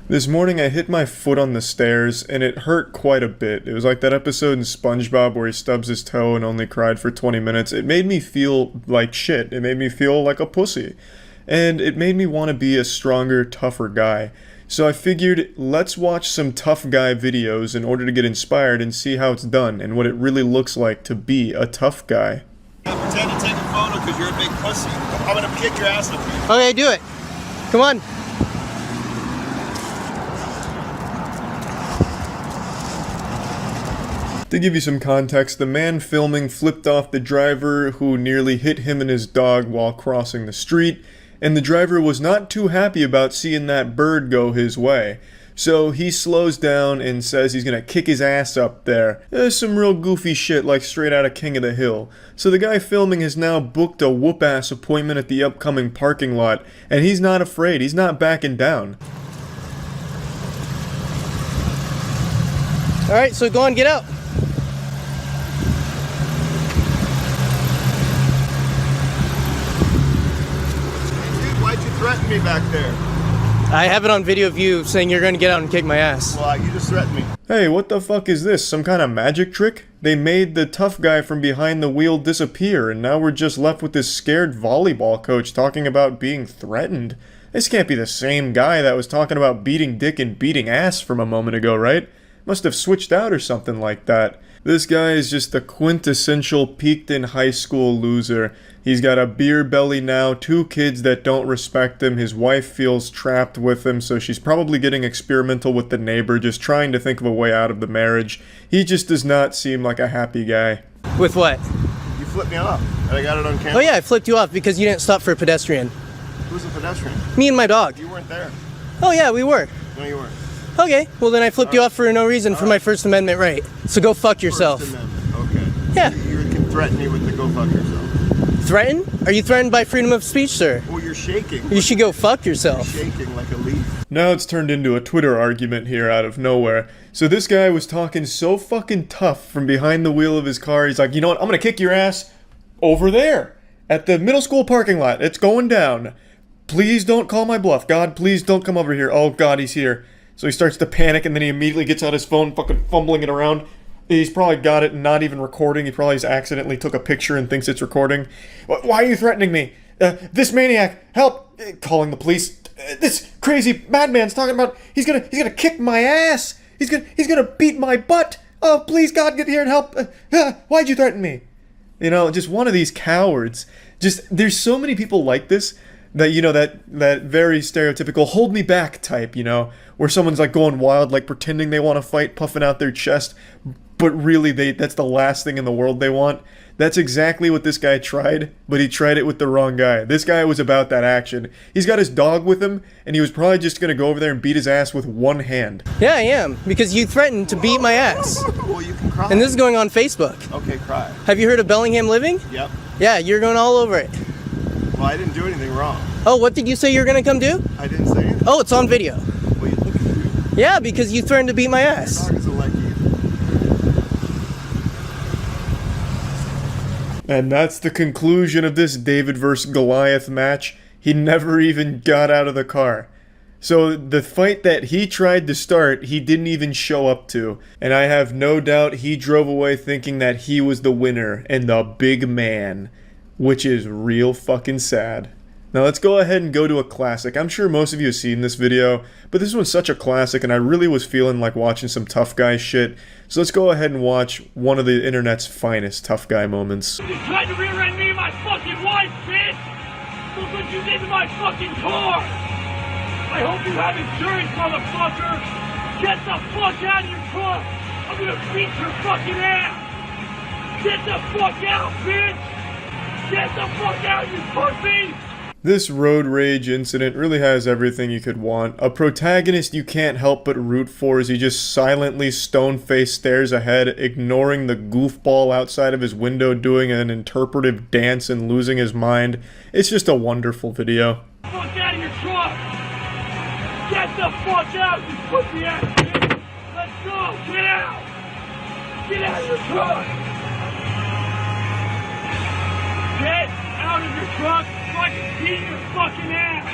This morning I hit my foot on the stairs, and it hurt quite a bit. It was like that episode in SpongeBob where he stubs his toe and only cried for 20 minutes. It made me feel like shit. It made me feel like a pussy. And it made me want to be a stronger, tougher guy. So I figured, let's watch some tough guy videos in order to get inspired and see how it's done and what it really looks like to be a tough guy. Pretend to take a photo because you're a big pussy. I'm gonna kick your ass up here. Okay, do it. Come on. To give you some context, the man filming flipped off the driver who nearly hit him and his dog while crossing the street, and the driver was not too happy about seeing that bird go his way. So he slows down and says he's gonna kick his ass up there. There's some real goofy shit like straight out of King of the Hill. So the guy filming has now booked a whoop-ass appointment at the upcoming parking lot, and he's not afraid, he's not backing down. Alright, so go on, get out. Why'd you threaten me back there? I have it on video of you saying you're gonna get out and kick my ass. Well, you just threatened me. Hey, what the fuck is this? Some kind of magic trick? They made the tough guy from behind the wheel disappear, and now we're just left with this scared volleyball coach talking about being threatened. This can't be the same guy that was talking about beating dick and beating ass from a moment ago, right? Must have switched out or something like that. This guy is just the quintessential peaked in high school loser. He's got a beer belly now, 2 kids that don't respect him, his wife feels trapped with him, so she's probably getting experimental with the neighbor, just trying to think of a way out of the marriage. He just does not seem like a happy guy. With what? You flipped me off, and I got it on camera. Oh yeah, I flipped you off because you didn't stop for a pedestrian. Who's a pedestrian? Me and my dog. You weren't there. Oh yeah, we were. No, you weren't. Okay, well then I flipped you off for no reason for my First Amendment right. So go fuck yourself. First Amendment, okay. Yeah. You can threaten me with the go fuck yourself. Threaten? Are you threatened by freedom of speech, sir? Well, you're shaking. You should go fuck yourself. You're shaking like a leaf. Now it's turned into a Twitter argument here out of nowhere. So this guy was talking so fucking tough from behind the wheel of his car, he's like, you know what, I'm gonna kick your ass over there at the middle school parking lot. It's going down. Please don't call my bluff. God, please don't come over here. Oh God, he's here. So he starts to panic, and then he immediately gets out his phone, fucking fumbling it around. He's probably got it not even recording. He probably just accidentally took a picture and thinks it's recording. Why are you threatening me? This maniac, help! Calling the police. This crazy madman's talking about he's gonna kick my ass. He's gonna beat my butt. Oh, please, God, get here and help. Why'd you threaten me? You know, just one of these cowards. Just there's so many people like this. That, you know, that very stereotypical hold me back type, you know, where someone's like going wild, like pretending they want to fight, puffing out their chest, but really that's the last thing in the world they want. That's exactly what this guy tried, but he tried it with the wrong guy. This guy was about that action. He's got his dog with him, and he was probably just going to go over there and beat his ass with one hand. Yeah, I am, because you threatened to beat my ass. Well, you can cry. And this is going on Facebook. Okay, cry. Have you heard of Bellingham Living? Yep. Yeah, you're going all over it. Well, I didn't do anything wrong. Oh, what did you say you were gonna come do? I didn't say anything. Oh, it's on video. Well, you look at you. Yeah, because you threatened to beat my ass. Dog isn't like you. And that's the conclusion of this David vs. Goliath match. He never even got out of the car. So the fight that he tried to start, he didn't even show up to. And I have no doubt he drove away thinking that he was the winner and the big man. Which is real fucking sad. Now let's go ahead and go to a classic. I'm sure most of you have seen this video, but this one's such a classic and I really was feeling like watching some tough guy shit. So let's go ahead and watch one of the internet's finest tough guy moments. You tried to rear-end me and my fucking wife, bitch! Look what you did to my fucking car! I hope you have insurance, motherfucker! Get the fuck out of your car! I'm gonna beat your fucking ass! Get the fuck out, bitch! Get the fuck out, you pussy! This road rage incident really has everything you could want. A protagonist you can't help but root for as he just silently stone-faced stares ahead, ignoring the goofball outside of his window doing an interpretive dance and losing his mind. It's just a wonderful video. Get the fuck out of your truck! Get the fuck out, you pussy ass bitch! Let's go! Get out! Get out of your truck! Get out of your truck so I can beat your fucking ass!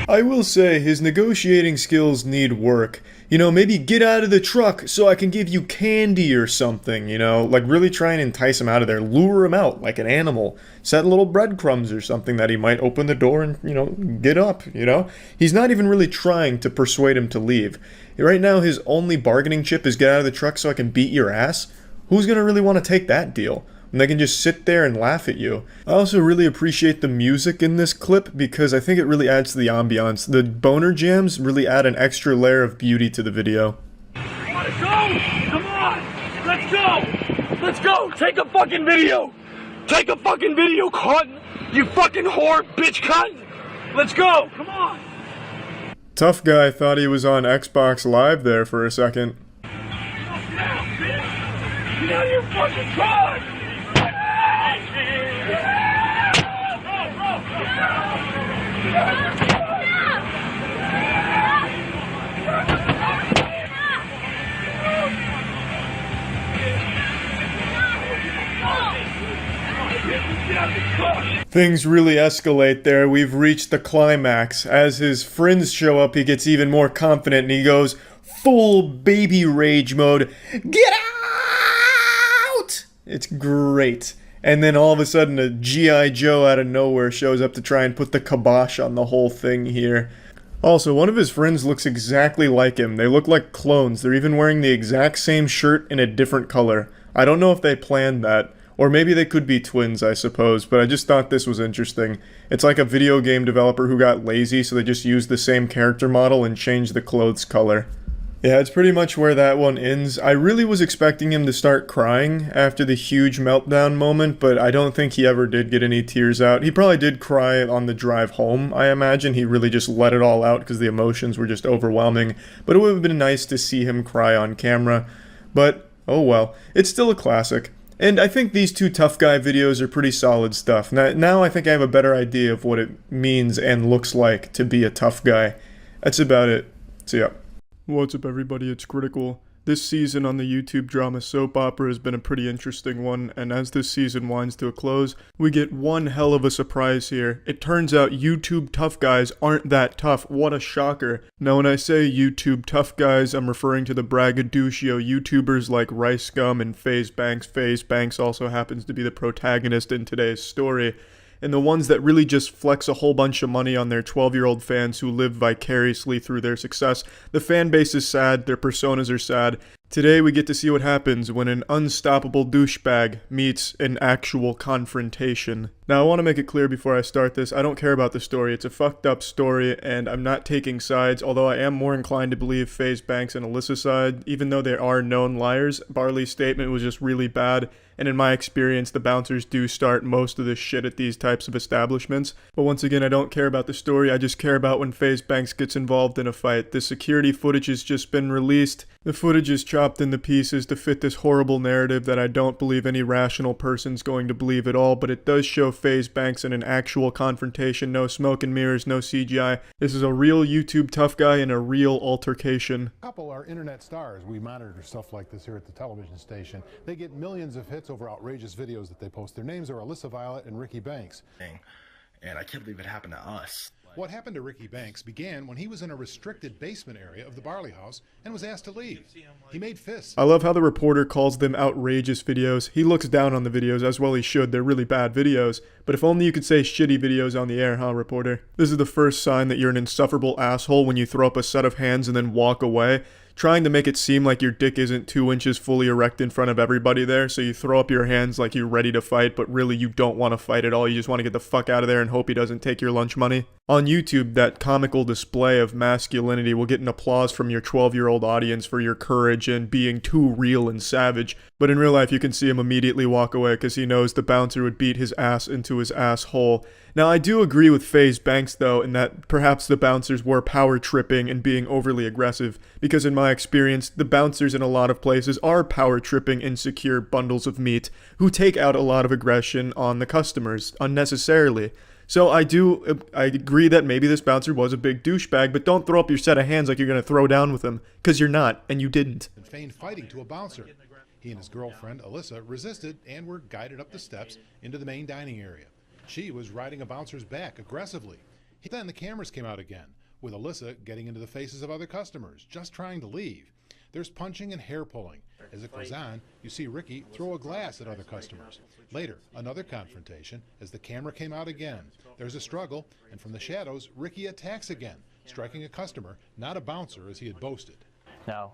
I will say, his negotiating skills need work. You know, maybe get out of the truck so I can give you candy or something, you know? Like, really try and entice him out of there. Lure him out like an animal. Set little breadcrumbs or something that he might open the door and, you know, get up, you know? He's not even really trying to persuade him to leave. Right now, his only bargaining chip is get out of the truck so I can beat your ass. Who's gonna really want to take that deal? And they can just sit there and laugh at you. I also really appreciate the music in this clip because I think it really adds to the ambiance. The boner jams really add an extra layer of beauty to the video. Wanna go? Come on! Let's go! Let's go! Take a fucking video! Take a fucking video, cunt! You fucking whore, bitch cunt! Let's go! Come on! Tough guy thought he was on Xbox Live there for a second. Get out, bitch! Get out of your fucking truck! Things really escalate there. We've reached the climax. As his friends show up, he gets even more confident and he goes full baby rage mode. Get out! It's great. And then all of a sudden a G.I. Joe out of nowhere shows up to try and put the kibosh on the whole thing here. Also, one of his friends looks exactly like him. They look like clones. They're even wearing the exact same shirt in a different color. I don't know if they planned that. Or maybe they could be twins, I suppose, but I just thought this was interesting. It's like a video game developer who got lazy, so they just used the same character model and changed the clothes color. Yeah, it's pretty much where that one ends. I really was expecting him to start crying after the huge meltdown moment, but I don't think he ever did get any tears out. He probably did cry on the drive home, I imagine. He really just let it all out because the emotions were just overwhelming. But it would have been nice to see him cry on camera. But, oh well. It's still a classic. And I think these two tough guy videos are pretty solid stuff. Now I think I have a better idea of what it means and looks like to be a tough guy. That's about it. See ya. What's up everybody, it's Critical. This season on the YouTube drama soap opera has been a pretty interesting one, and as this season winds to a close, we get one hell of a surprise here. It turns out YouTube tough guys aren't that tough. What a shocker. Now when I say YouTube tough guys, I'm referring to the braggadocio YouTubers like Rice Gum and FaZe Banks. FaZe Banks also happens to be the protagonist in today's story. And the ones that really just flex a whole bunch of money on their 12-year-old fans who live vicariously through their success. The fan base is sad, their personas are sad. Today we get to see what happens when an unstoppable douchebag meets an actual confrontation. Now I want to make it clear before I start this, I don't care about the story. It's a fucked up story and I'm not taking sides, although I am more inclined to believe FaZe Banks and Alyssa's side. Even though they are known liars, Barley's statement was just really bad. And in my experience, the bouncers do start most of this shit at these types of establishments. But once again, I don't care about the story, I just care about when FaZe Banks gets involved in a fight. The security footage has just been released. The footage is chopped into pieces to fit this horrible narrative that I don't believe any rational person's going to believe at all, but it does show FaZe Banks in an actual confrontation. No smoke and mirrors, no CGI. This is a real YouTube tough guy in a real altercation. A couple are internet stars. We monitor stuff like this here at the television station. They get millions of hits over outrageous videos that they post. Their names are Alyssa Violet and Ricky Banks. And I can't believe it happened to us. What happened to Ricky Banks began when he was in a restricted basement area of the Barley House and was asked to leave. He made fists. I love how the reporter calls them outrageous videos. He looks down on the videos, as well he should. They're really bad videos. But if only you could say shitty videos on the air, huh, reporter? This is the first sign that you're an insufferable asshole when you throw up a set of hands and then walk away. Trying to make it seem like your dick isn't 2 inches fully erect in front of everybody there, so you throw up your hands like you're ready to fight, but really you don't want to fight at all. You just want to get the fuck out of there and hope he doesn't take your lunch money. On YouTube, that comical display of masculinity will get an applause from your 12-year-old audience for your courage and being too real and savage. But in real life, you can see him immediately walk away because he knows the bouncer would beat his ass into his asshole. Now, I do agree with FaZe Banks, though, in that perhaps the bouncers were power tripping and being overly aggressive, because in my experience, the bouncers in a lot of places are power tripping insecure bundles of meat who take out a lot of aggression on the customers unnecessarily. So I agree that maybe this bouncer was a big douchebag, but don't throw up your set of hands like you're going to throw down with him, because you're not, and you didn't. And feigned fighting to a bouncer. He and his girlfriend, Alyssa, resisted and were guided up the steps into the main dining area. She was riding a bouncer's back aggressively. Then the cameras came out again, with Alyssa getting into the faces of other customers, just trying to leave. There's punching and hair pulling. As it goes on, you see Ricky throw a glass at other customers. Later, another confrontation as the camera came out again. There's a struggle, and from the shadows, Ricky attacks again, striking a customer, not a bouncer as he had boasted. Now,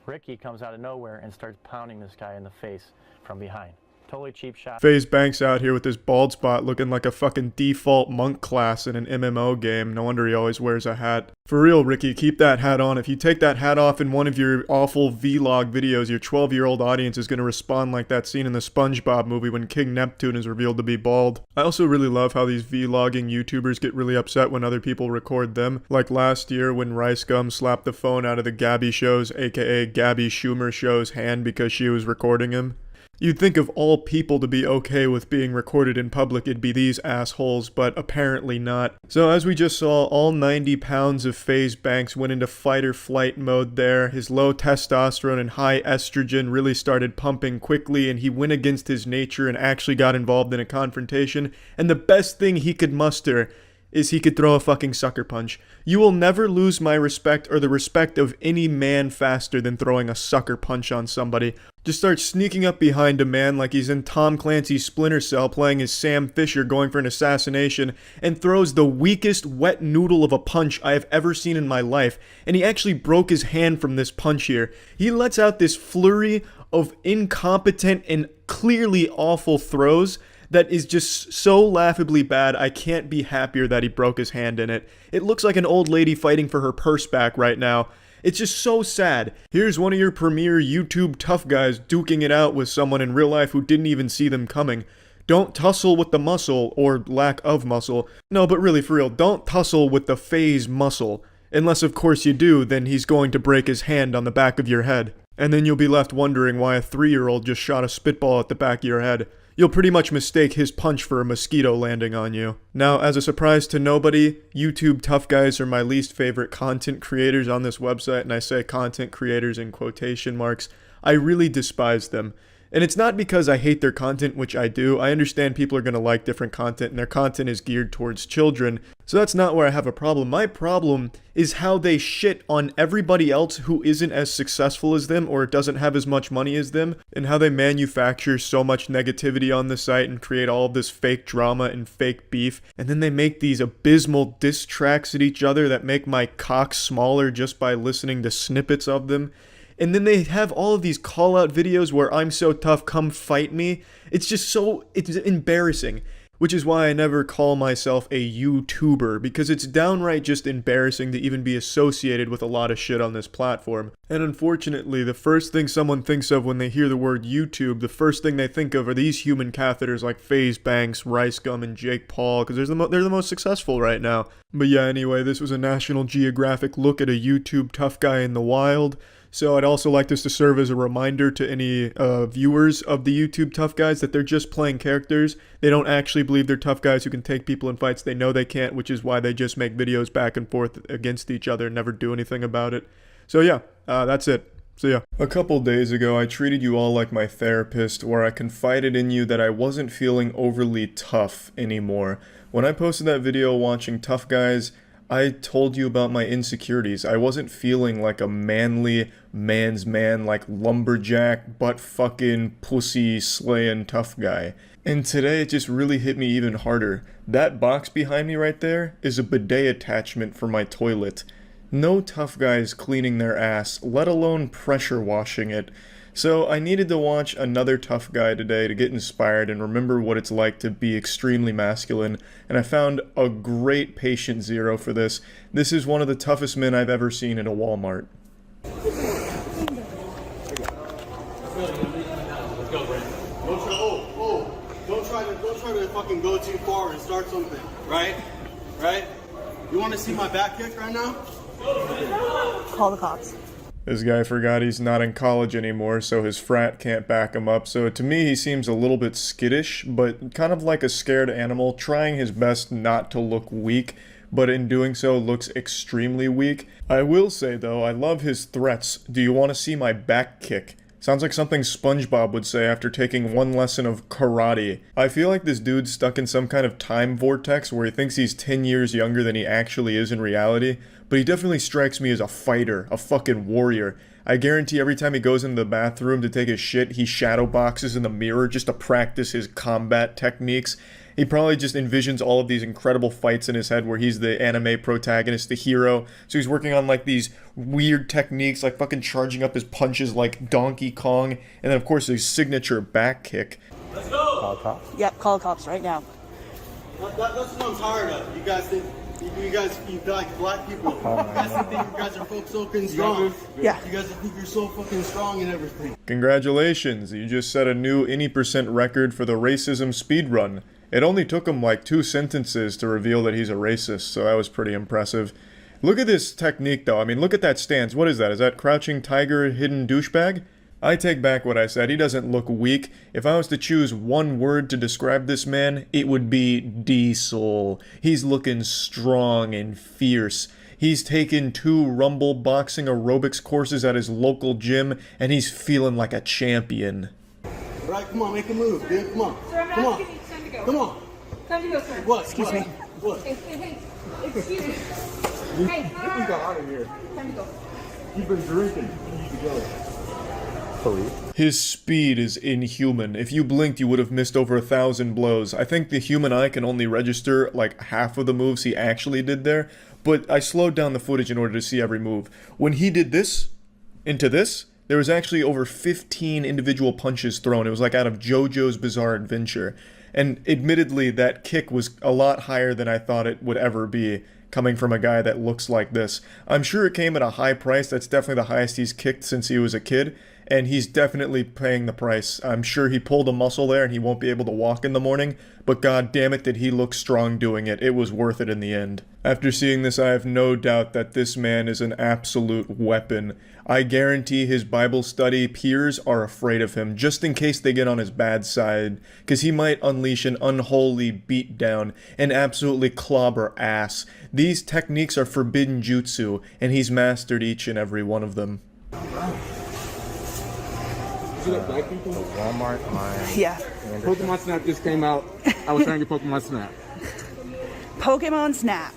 Ricky comes out of nowhere and starts pounding this guy in the face from behind. Totally cheap shot. FaZe Banks out here with his bald spot looking like a fucking default monk class in an MMO game. No wonder he always wears a hat. For real, Ricky, keep that hat on. If you take that hat off in one of your awful vlog videos, your 12-year-old audience is going to respond like that scene in the SpongeBob movie when King Neptune is revealed to be bald. I also really love how these vlogging YouTubers get really upset when other people record them. Like last year when Rice Gum slapped the phone out of the Gabby Show's, aka Gabby Schumer Show's hand because she was recording him. You'd think of all people to be okay with being recorded in public, it'd be these assholes, but apparently not. So as we just saw, all 90 pounds of FaZe Banks went into fight or flight mode there. His low testosterone and high estrogen really started pumping quickly, and he went against his nature and actually got involved in a confrontation. And the best thing he could muster is he could throw a fucking sucker punch. You will never lose my respect or the respect of any man faster than throwing a sucker punch on somebody. Just start sneaking up behind a man like he's in Tom Clancy's Splinter Cell playing as Sam Fisher going for an assassination and throws the weakest wet noodle of a punch I have ever seen in my life. And he actually broke his hand from this punch here. He lets out this flurry of incompetent and clearly awful throws that is just so laughably bad. I can't be happier that he broke his hand in it. It looks like an old lady fighting for her purse back right now. It's just so sad. Here's one of your premier YouTube tough guys duking it out with someone in real life who didn't even see them coming. Don't tussle with the muscle, or lack of muscle. No, but really, for real, don't tussle with the FaZe muscle. Unless, of course, you do, then he's going to break his hand on the back of your head. And then you'll be left wondering why a 3-year-old just shot a spitball at the back of your head. You'll pretty much mistake his punch for a mosquito landing on you. Now, as a surprise to nobody, YouTube tough guys are my least favorite content creators on this website, and I say content creators in quotation marks. I really despise them. And it's not because I hate their content, which I do. I understand people are going to like different content, and their content is geared towards children. So that's not where I have a problem. My problem is how they shit on everybody else who isn't as successful as them or doesn't have as much money as them, and how they manufacture so much negativity on the site and create all of this fake drama and fake beef. And then they make these abysmal diss tracks at each other that make my cock smaller just by listening to snippets of them. And then they have all of these call-out videos where I'm so tough, come fight me. It's just so, it's embarrassing. Which is why I never call myself a YouTuber, because it's downright just embarrassing to even be associated with a lot of shit on this platform. And unfortunately, the first thing someone thinks of when they hear the word YouTube, the first thing they think of are these human catheters like FaZe Banks, Rice Gum, and Jake Paul, because they're the most successful right now. But yeah, anyway, this was a National Geographic look at a YouTube tough guy in the wild. So I'd also like this to serve as a reminder to any viewers of the YouTube tough guys that they're just playing characters. They don't actually believe they're tough guys who can take people in fights. They know they can't, which is why they just make videos back and forth against each other and never do anything about it. So yeah, that's it. So yeah. A couple days ago, I treated you all like my therapist, where I confided in you that I wasn't feeling overly tough anymore. When I posted that video watching Tough Guys, I told you about my insecurities. I wasn't feeling like a manly man's man, like lumberjack, butt fucking pussy slaying tough guy. And today it just really hit me even harder. That box behind me right there is a bidet attachment for my toilet. No tough guys cleaning their ass, let alone pressure washing it. So I needed to watch another tough guy today to get inspired and remember what it's like to be extremely masculine, and I found a great patient zero for this. This is one of the toughest men I've ever seen in a Walmart. Don't try to fucking go too far and start something, right? Right? You want to see my back kick right now? Call the cops. This guy forgot he's not in college anymore, so his frat can't back him up. So to me, he seems a little bit skittish, but kind of like a scared animal, trying his best not to look weak, but in doing so looks extremely weak. I will say though, I love his threats. Do you want to see my back kick? Sounds like something SpongeBob would say after taking one lesson of karate. I feel like this dude's stuck in some kind of time vortex where he thinks he's 10 years younger than he actually is in reality, but he definitely strikes me as a fighter, a fucking warrior. I guarantee every time he goes into the bathroom to take his shit, he shadow boxes in the mirror just to practice his combat techniques. He probably just envisions all of these incredible fights in his head where he's the anime protagonist, the hero. So he's working on like these weird techniques, like fucking charging up his punches like Donkey Kong. And then of course his signature back kick. Let's go! Call cops. Yep, call the cops right now. That's what I'm tired of. You guys think, you like black people. You guys think you guys are so fucking strong. Yeah. You guys think you're so fucking strong and everything. Congratulations, you just set a new any % record for the racism speedrun. It only took him like 2 sentences to reveal that he's a racist, so that was pretty impressive. Look at this technique though, I mean look at that stance. What is that? Is that crouching tiger hidden douchebag? I take back what I said, he doesn't look weak. If I was to choose one word to describe this man, it would be diesel. He's looking strong and fierce. He's taken 2 rumble boxing aerobics courses at his local gym, and he's feeling like a champion. Right, come on, make a move, dude, come on. Sir, I'm Come on. asking you, it's time to go. Come on. Time to go, sir. What? Excuse me. What? Hey, excuse me. Hey, Get out of here. time to go. You've been drinking. You need to go. His speed is inhuman. If you blinked, you would have missed over 1,000 blows. I think the human eye can only register like half of the moves he actually did there, but I slowed down the footage in order to see every move. When he did this, into this, there was actually over 15 individual punches thrown. It was like out of JoJo's Bizarre Adventure. And admittedly, that kick was a lot higher than I thought it would ever be, coming from a guy that looks like this. I'm sure it came at a high price. That's definitely the highest he's kicked since he was a kid. And he's definitely paying the price. I'm sure he pulled a muscle there and he won't be able to walk in the morning, but god damn it did he look strong doing it. It was worth it in the end. After seeing this, I have no doubt that this man is an absolute weapon. I guarantee his Bible study peers are afraid of him, just in case they get on his bad side, because he might unleash an unholy beatdown and absolutely clobber ass. These techniques are forbidden jutsu, and he's mastered each and every one of them. Walmart line. Yeah. Pokemon Snap just came out. I was trying to get Pokemon Snap. Pokemon Snap.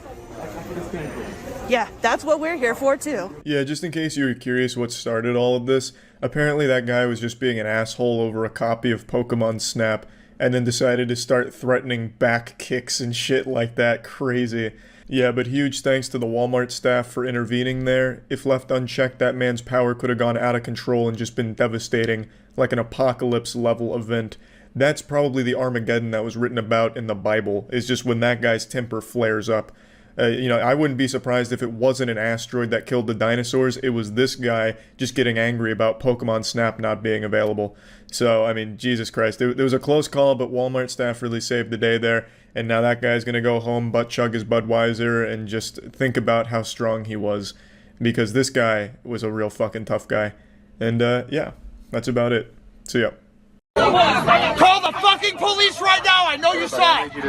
Yeah, that's what we're here for too. Yeah, just in case you were curious what started all of this, apparently that guy was just being an asshole over a copy of Pokemon Snap, and then decided to start threatening back kicks and shit like that. Crazy. Yeah, but huge thanks to the Walmart staff for intervening there. If left unchecked, that man's power could have gone out of control and just been devastating, like an apocalypse-level event. That's probably the Armageddon that was written about in the Bible, is just when that guy's temper flares up. I wouldn't be surprised if it wasn't an asteroid that killed the dinosaurs. It was this guy just getting angry about Pokemon Snap not being available. So, I mean, Jesus Christ. There was a close call, but Walmart staff really saved the day there. And now that guy's gonna go home, butt chug his Budweiser, and just think about how strong he was. Because this guy was a real fucking tough guy. And, yeah, that's about it. See ya. Call the fucking police right now. I know you saw it. She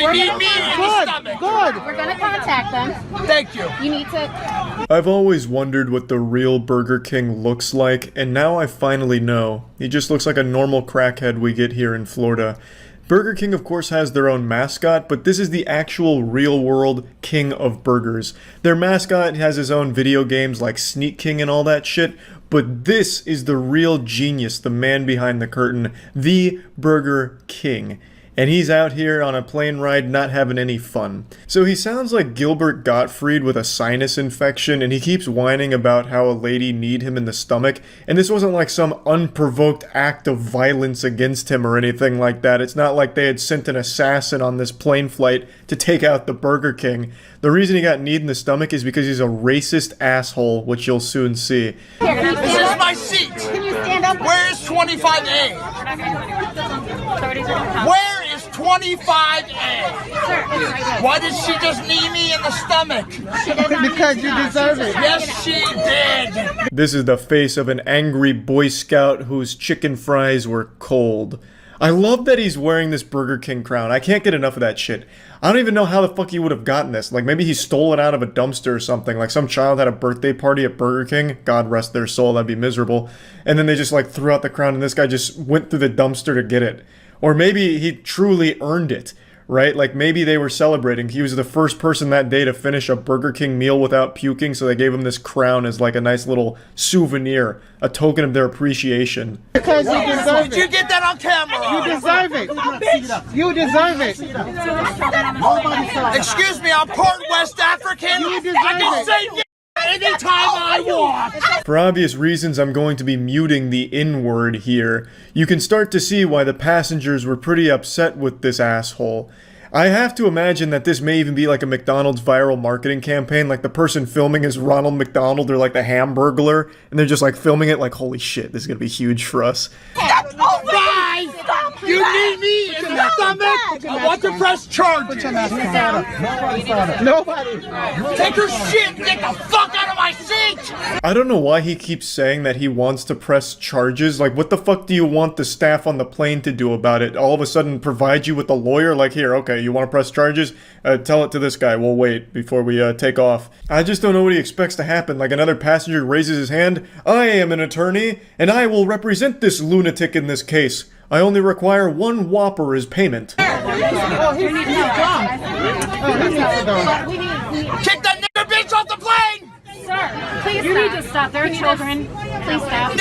need me in the stomach. Good. We're gonna contact them. Thank you. You need to. I've always wondered what the real Burger King looks like, and now I finally know. He just looks like a normal crackhead we get here in Florida. Burger King, of course, has their own mascot, but this is the actual real-world king of burgers. Their mascot has his own video games like Sneak King and all that shit, but this is the real genius, the man behind the curtain, the Burger King. And he's out here on a plane ride not having any fun. So he sounds like Gilbert Gottfried with a sinus infection, and he keeps whining about how a lady kneed him in the stomach. And this wasn't like some unprovoked act of violence against him or anything like that. It's not like they had sent an assassin on this plane flight to take out the Burger King. The reason he got kneed in the stomach is because he's a racist asshole, which you'll soon see. This is my seat. Can you stand up? Where is 25A? Where is 25A? Sir, Why did she just knee me in the stomach? Because you deserve it. Yes, she did. This is the face of an angry Boy Scout whose chicken fries were cold. I love that he's wearing this Burger King crown. I can't get enough of that shit. I don't even know how the fuck he would have gotten this. Like, maybe he stole it out of a dumpster or something. Like, some child had a birthday party at Burger King. God rest their soul, that'd be miserable. And then they just, like, threw out the crown, and this guy just went through the dumpster to get it. Or maybe he truly earned it, right? Like, maybe they were celebrating. He was the first person that day to finish a Burger King meal without puking, so they gave him this crown as, like, a nice little souvenir, a token of their appreciation. Because you deserve it. Did you get that on camera? You deserve it. You deserve it. Excuse me, I'm part West African. You deserve I can it. say anytime I want. For obvious reasons, I'm going to be muting the N-word here. You can start to see why the passengers were pretty upset with this asshole. I have to imagine that this may even be like a McDonald's viral marketing campaign, like the person filming is Ronald McDonald or like the Hamburglar, and they're just like filming it like, holy shit, this is gonna be huge for us. Bye! You need me in the stomach! I want to press charges! Nobody. Take your shit and get the fuck out of my seat! I don't know why he keeps saying that he wants to press charges. Like, what the fuck do you want the staff on the plane to do about it? All of a sudden provide you with a lawyer? Like, here, okay, you want to press charges? Tell it to this guy. We'll wait before we take off. I just don't know what he expects to happen. Like, another passenger raises his hand. I am an attorney, and I will represent this lunatic in this case. I only require one Whopper as payment. Kick that nigger bitch off the plane! Sir, please you need to stop. There are children. Please stop.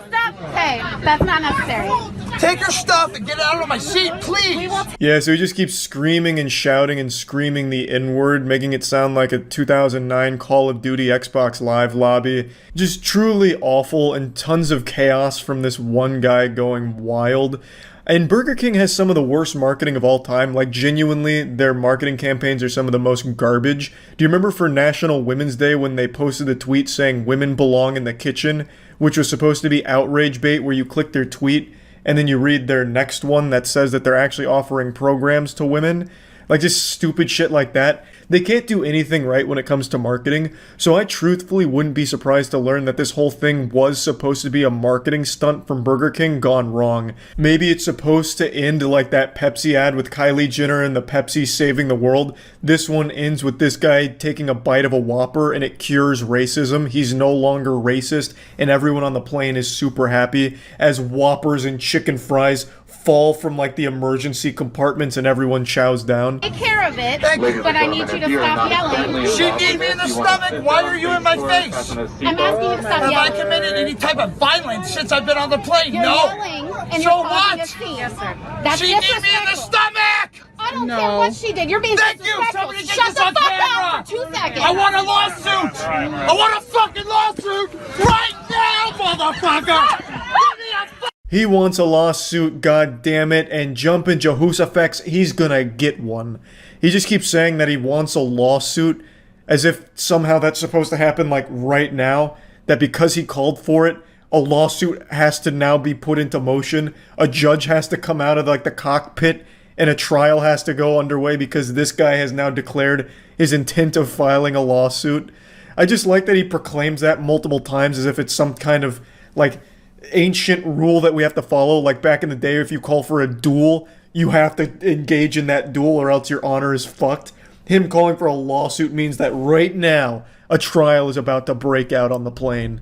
Stop. Hey, that's not necessary. Take your stuff and get out of my seat, please! Yeah, so he just keeps screaming and shouting and screaming the N-word, making it sound like a 2009 Call of Duty Xbox Live lobby. Just truly awful, and tons of chaos from this one guy going wild. And Burger King has some of the worst marketing of all time. Like, genuinely, their marketing campaigns are some of the most garbage. Do you remember for National Women's Day when they posted a tweet saying women belong in the kitchen, which was supposed to be outrage bait, where you click their tweet and then you read their next one that says that they're actually offering programs to women? Like, just stupid shit like that. They can't do anything right when it comes to marketing, so I truthfully wouldn't be surprised to learn that this whole thing was supposed to be a marketing stunt from Burger King gone wrong. Maybe it's supposed to end like that Pepsi ad with Kylie Jenner and the Pepsi saving the world. This one ends with this guy taking a bite of a Whopper and it cures racism. He's no longer racist, and everyone on the plane is super happy as Whoppers and chicken fries fall from like the emergency compartments and everyone chows down. Take care of it, but I need you to stop yelling. She need me in the stomach! Why are you in my face? I'm asking you to stop Have I yelling. committed any type of violence since I've been on the plane? You're No! yelling and So you're causing what? a scene. Yes, sir. That's She need me in the disrespectful. stomach! I don't care what she did. You're being Thank you! disrespectful. Somebody get Shut this the on fuck camera! up for 2 seconds. I want a lawsuit! I want a fucking lawsuit right now, motherfucker! Give me a He wants a lawsuit, god damn it, and jumping Jehoshaphat, he's gonna get one. He just keeps saying that he wants a lawsuit, as if somehow that's supposed to happen like right now, that because he called for it, a lawsuit has to now be put into motion, a judge has to come out of like the cockpit, and a trial has to go underway because this guy has now declared his intent of filing a lawsuit. I just like that he proclaims that multiple times as if it's some kind of like ancient rule that we have to follow. Like back in the day, if you call for a duel, you have to engage in that duel or else your honor is fucked. Him calling for a lawsuit means that right now a trial is about to break out on the plane.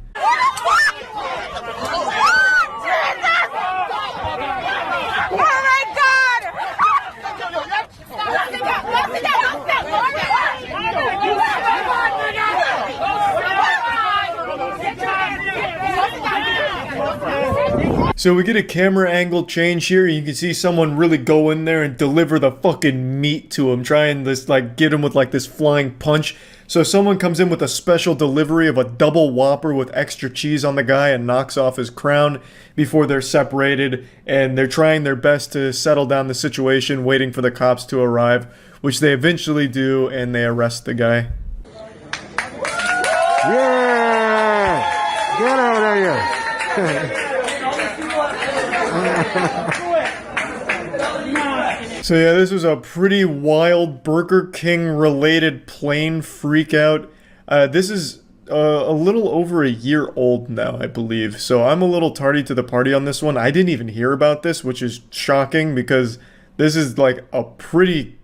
So we get a camera angle change here. You can see someone really go in there and deliver the fucking meat to him, trying this like get him with like this flying punch. So someone comes in with a special delivery of a double Whopper with extra cheese on the guy and knocks off his crown before they're separated, and they're trying their best to settle down the situation, waiting for the cops to arrive, which they eventually do, and they arrest the guy. Yeah! Get out of here! So yeah, this was a pretty wild Burger King related plane freakout. This is a little over a year old now, I believe. So I'm a little tardy to the party on this one. I didn't even hear about this, which is shocking because this is like a pretty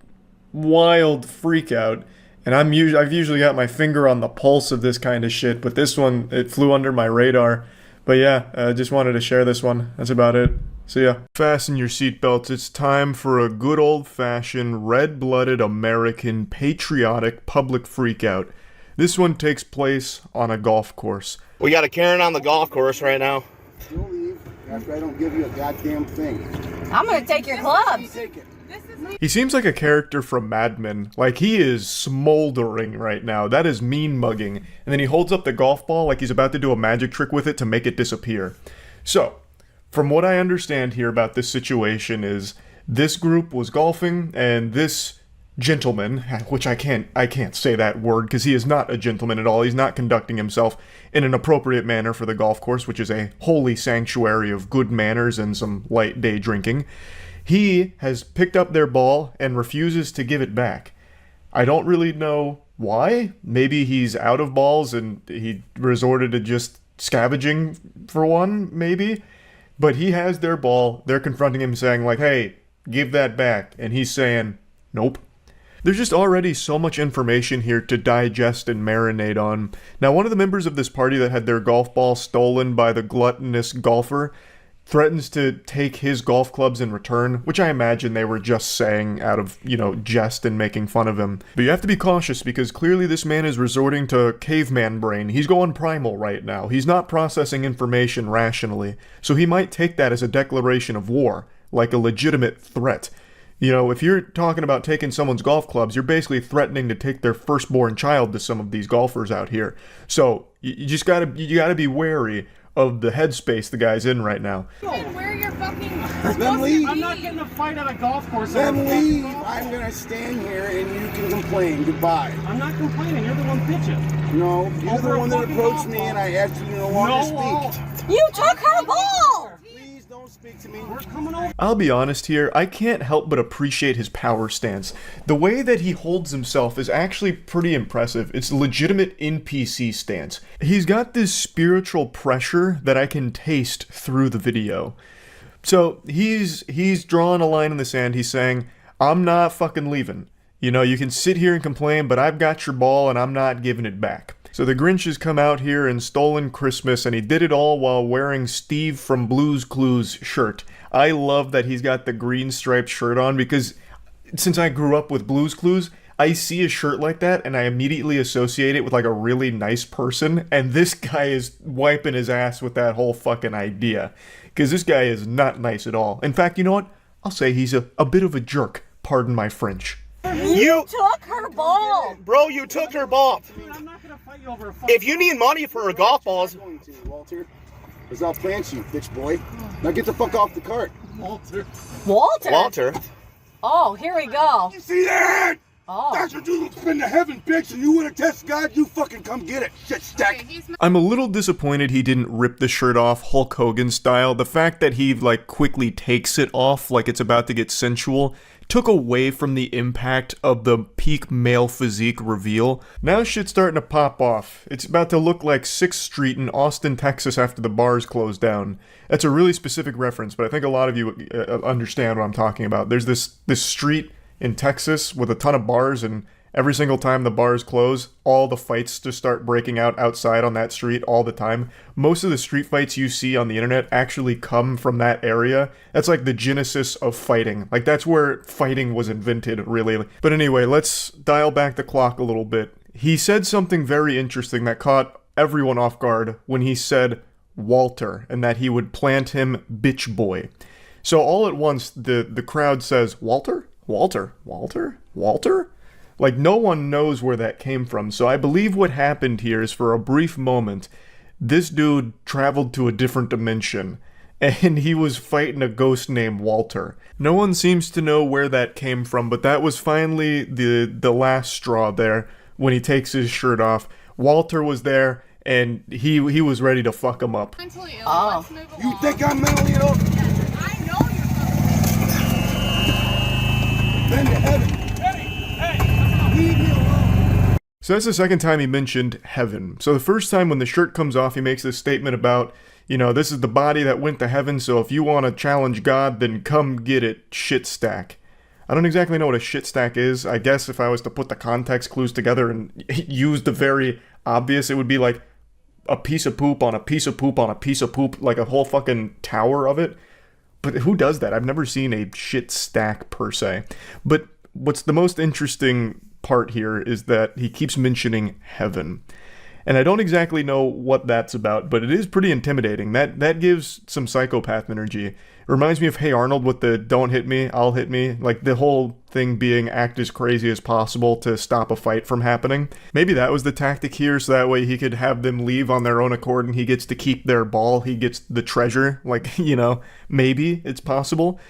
wild freak out. And I've usually got my finger on the pulse of this kind of shit, but this one, it flew under my radar. But yeah, I just wanted to share this one. That's about it. See ya. Fasten your seatbelts. It's time for a good old-fashioned, red-blooded American patriotic public freakout. This one takes place on a golf course. We got a Karen on the golf course right now. You'll leave after I don't give you a goddamn thing. I'm gonna take your clubs. Take it. He seems like a character from Mad Men. Like, he is smoldering right now. That is mean mugging. And then he holds up the golf ball like he's about to do a magic trick with it to make it disappear. So, from what I understand here about this situation is, this group was golfing, and this gentleman, which I can't say that word because he is not a gentleman at all. He's not conducting himself in an appropriate manner for the golf course, which is a holy sanctuary of good manners and some light day drinking. He has picked up their ball and refuses to give it back. I don't really know why. Maybe he's out of balls and he resorted to just scavenging for one, maybe. But he has their ball. They're confronting him saying like, hey, give that back. And he's saying, nope. There's just already so much information here to digest and marinate on. Now, one of the members of this party that had their golf ball stolen by the gluttonous golfer threatens to take his golf clubs in return, which I imagine they were just saying out of, jest and making fun of him. But you have to be cautious because clearly this man is resorting to caveman brain. He's going primal right now. He's not processing information rationally. So he might take that as a declaration of war, like a legitimate threat. If you're talking about taking someone's golf clubs, you're basically threatening to take their firstborn child to some of these golfers out here. So you just gotta be wary of the headspace the guy's in right now. Where your fucking Then leave. I'm not getting a fight at a golf course. Then leave. I'm gonna stand here and you can complain. Goodbye. I'm not complaining. You're the one bitching. No, you're the one that approached me and I asked you to no longer speak. You took her ball! Please don't speak to me. We're coming over. I'll be honest here, I can't help but appreciate his power stance. The way that he holds himself is actually pretty impressive. It's a legitimate NPC stance. He's got this spiritual pressure that I can taste through the video. So he's drawing a line in the sand. He's saying, I'm not fucking leaving. You can sit here and complain, but I've got your ball and I'm not giving it back. So the Grinch has come out here and stolen Christmas, and he did it all while wearing Steve from Blue's Clues shirt. I love that he's got the green striped shirt on because since I grew up with Blue's Clues, I see a shirt like that and I immediately associate it with like a really nice person, and this guy is wiping his ass with that whole fucking idea. Because this guy is not nice at all. In fact, you know what? I'll say he's a bit of a jerk. Pardon my French. You took her ball! Bro, you took her ball. I'm not gonna fight you over a If you need money for her golf balls, I'm going to, Walter. Because I'll plant you, bitch boy. Now get the fuck off the cart. Walter. Walter. Oh, here we go. You see that? Oh. That's what you spin to heaven, bitch, and you wanna test God, you fucking come get it, shit stack. I'm a little disappointed he didn't rip the shirt off Hulk Hogan style. The fact that he quickly takes it off like it's about to get sensual took away from the impact of the peak male physique reveal. Now shit's starting to pop off. It's about to look like 6th Street in Austin, Texas after the bars closed down. That's a really specific reference, but I think a lot of you understand what I'm talking about. There's this street in Texas with a ton of bars, and every single time the bars close, all the fights just start breaking out outside on that street all the time. Most of the street fights you see on the internet actually come from that area. That's like the genesis of fighting. Like, that's where fighting was invented, really. But anyway, let's dial back the clock a little bit. He said something very interesting that caught everyone off guard when he said Walter, and that he would plant him bitch boy. So all at once, the crowd says, Walter? Walter? Walter? Walter? Like, no one knows where that came from, so I believe what happened here is for a brief moment, this dude traveled to a different dimension, and he was fighting a ghost named Walter. No one seems to know where that came from, but that was finally the last straw there, when he takes his shirt off. Walter was there, and he was ready to fuck him up. Mentally ill. Oh. You think I'm mentally ill? I know you're Then to heaven. Hey! Leave me alone. So that's the second time he mentioned heaven. So the first time when the shirt comes off, he makes this statement about, you know, this is the body that went to heaven, so if you want to challenge God, then come get it, shit stack. I don't exactly know what a shit stack is. I guess if I was to put the context clues together and use the very obvious, it would be like a piece of poop on a piece of poop on a piece of poop, like a whole fucking tower of it. But who does that? I've never seen a shit stack per se. But what's the most interesting part here is that he keeps mentioning heaven. And I don't exactly know what that's about, but it is pretty intimidating. That gives some psychopath energy. It reminds me of Hey Arnold with the don't hit me, I'll hit me. Like the whole thing being act as crazy as possible to stop a fight from happening. Maybe that was the tactic here, so that way he could have them leave on their own accord and he gets to keep their ball. He gets the treasure. Like, you know, maybe it's possible.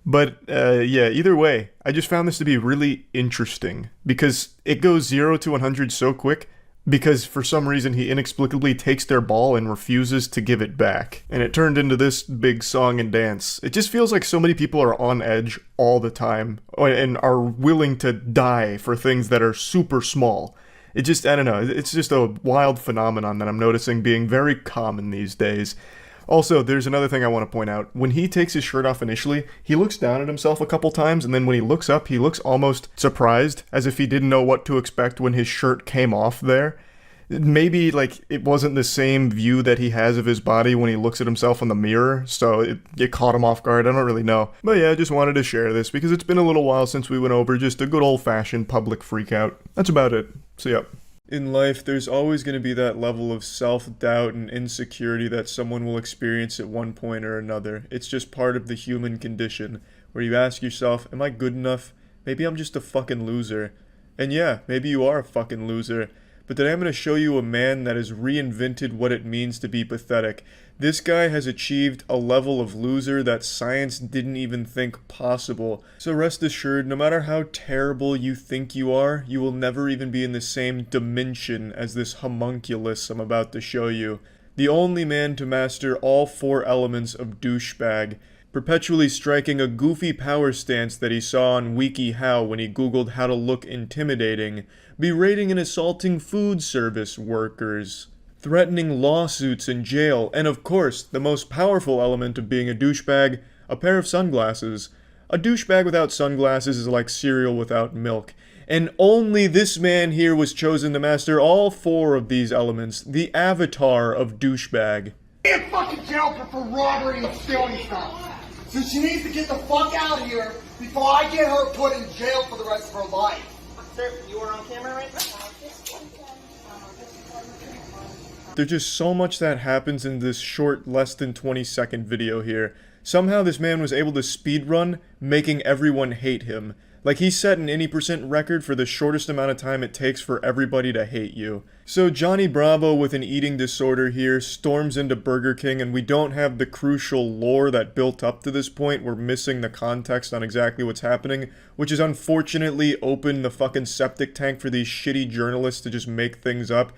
But yeah, either way, I just found this to be really interesting because it goes 0 to 100 so quick because for some reason he inexplicably takes their ball and refuses to give it back. And it turned into this big song and dance. It just feels like so many people are on edge all the time and are willing to die for things that are super small. It just, I don't know, it's just a wild phenomenon that I'm noticing being very common these days. Also, there's another thing I want to point out. When he takes his shirt off initially, he looks down at himself a couple times, and then when he looks up, he looks almost surprised, as if he didn't know what to expect when his shirt came off there. Maybe, like, it wasn't the same view that he has of his body when he looks at himself in the mirror, so it caught him off guard. I don't really know. But yeah, I just wanted to share this, because it's been a little while since we went over just a good old-fashioned public freakout. That's about it. See ya. In life, there's always going to be that level of self-doubt and insecurity that someone will experience at one point or another. It's just part of the human condition, where you ask yourself, am I good enough? Maybe I'm just a fucking loser. And yeah, maybe you are a fucking loser. But today I'm going to show you a man that has reinvented what it means to be pathetic. This guy has achieved a level of loser that science didn't even think possible. So rest assured, no matter how terrible you think you are, you will never even be in the same dimension as this homunculus I'm about to show you. The only man to master all 4 elements of douchebag, perpetually striking a goofy power stance that he saw on WikiHow when he googled how to look intimidating, berating and assaulting food service workers, threatening lawsuits and jail, and of course, the most powerful element of being a douchebag, a pair of sunglasses. A douchebag without sunglasses is like cereal without milk. And only this man here was chosen to master all 4 of these elements, the avatar of douchebag. In fucking jail for robbery and stealing stuff. So she needs to get the fuck out of here before I get her put in jail for the rest of her life. Sir, you are on camera right now? There's just so much that happens in this short, less than 20-second video here. Somehow this man was able to speedrun, making everyone hate him. Like he set an 80% record for the shortest amount of time it takes for everybody to hate you. So Johnny Bravo with an eating disorder here storms into Burger King, and we don't have the crucial lore that built up to this point. We're missing the context on exactly what's happening, which is unfortunately opened the fucking septic tank for these shitty journalists to just make things up.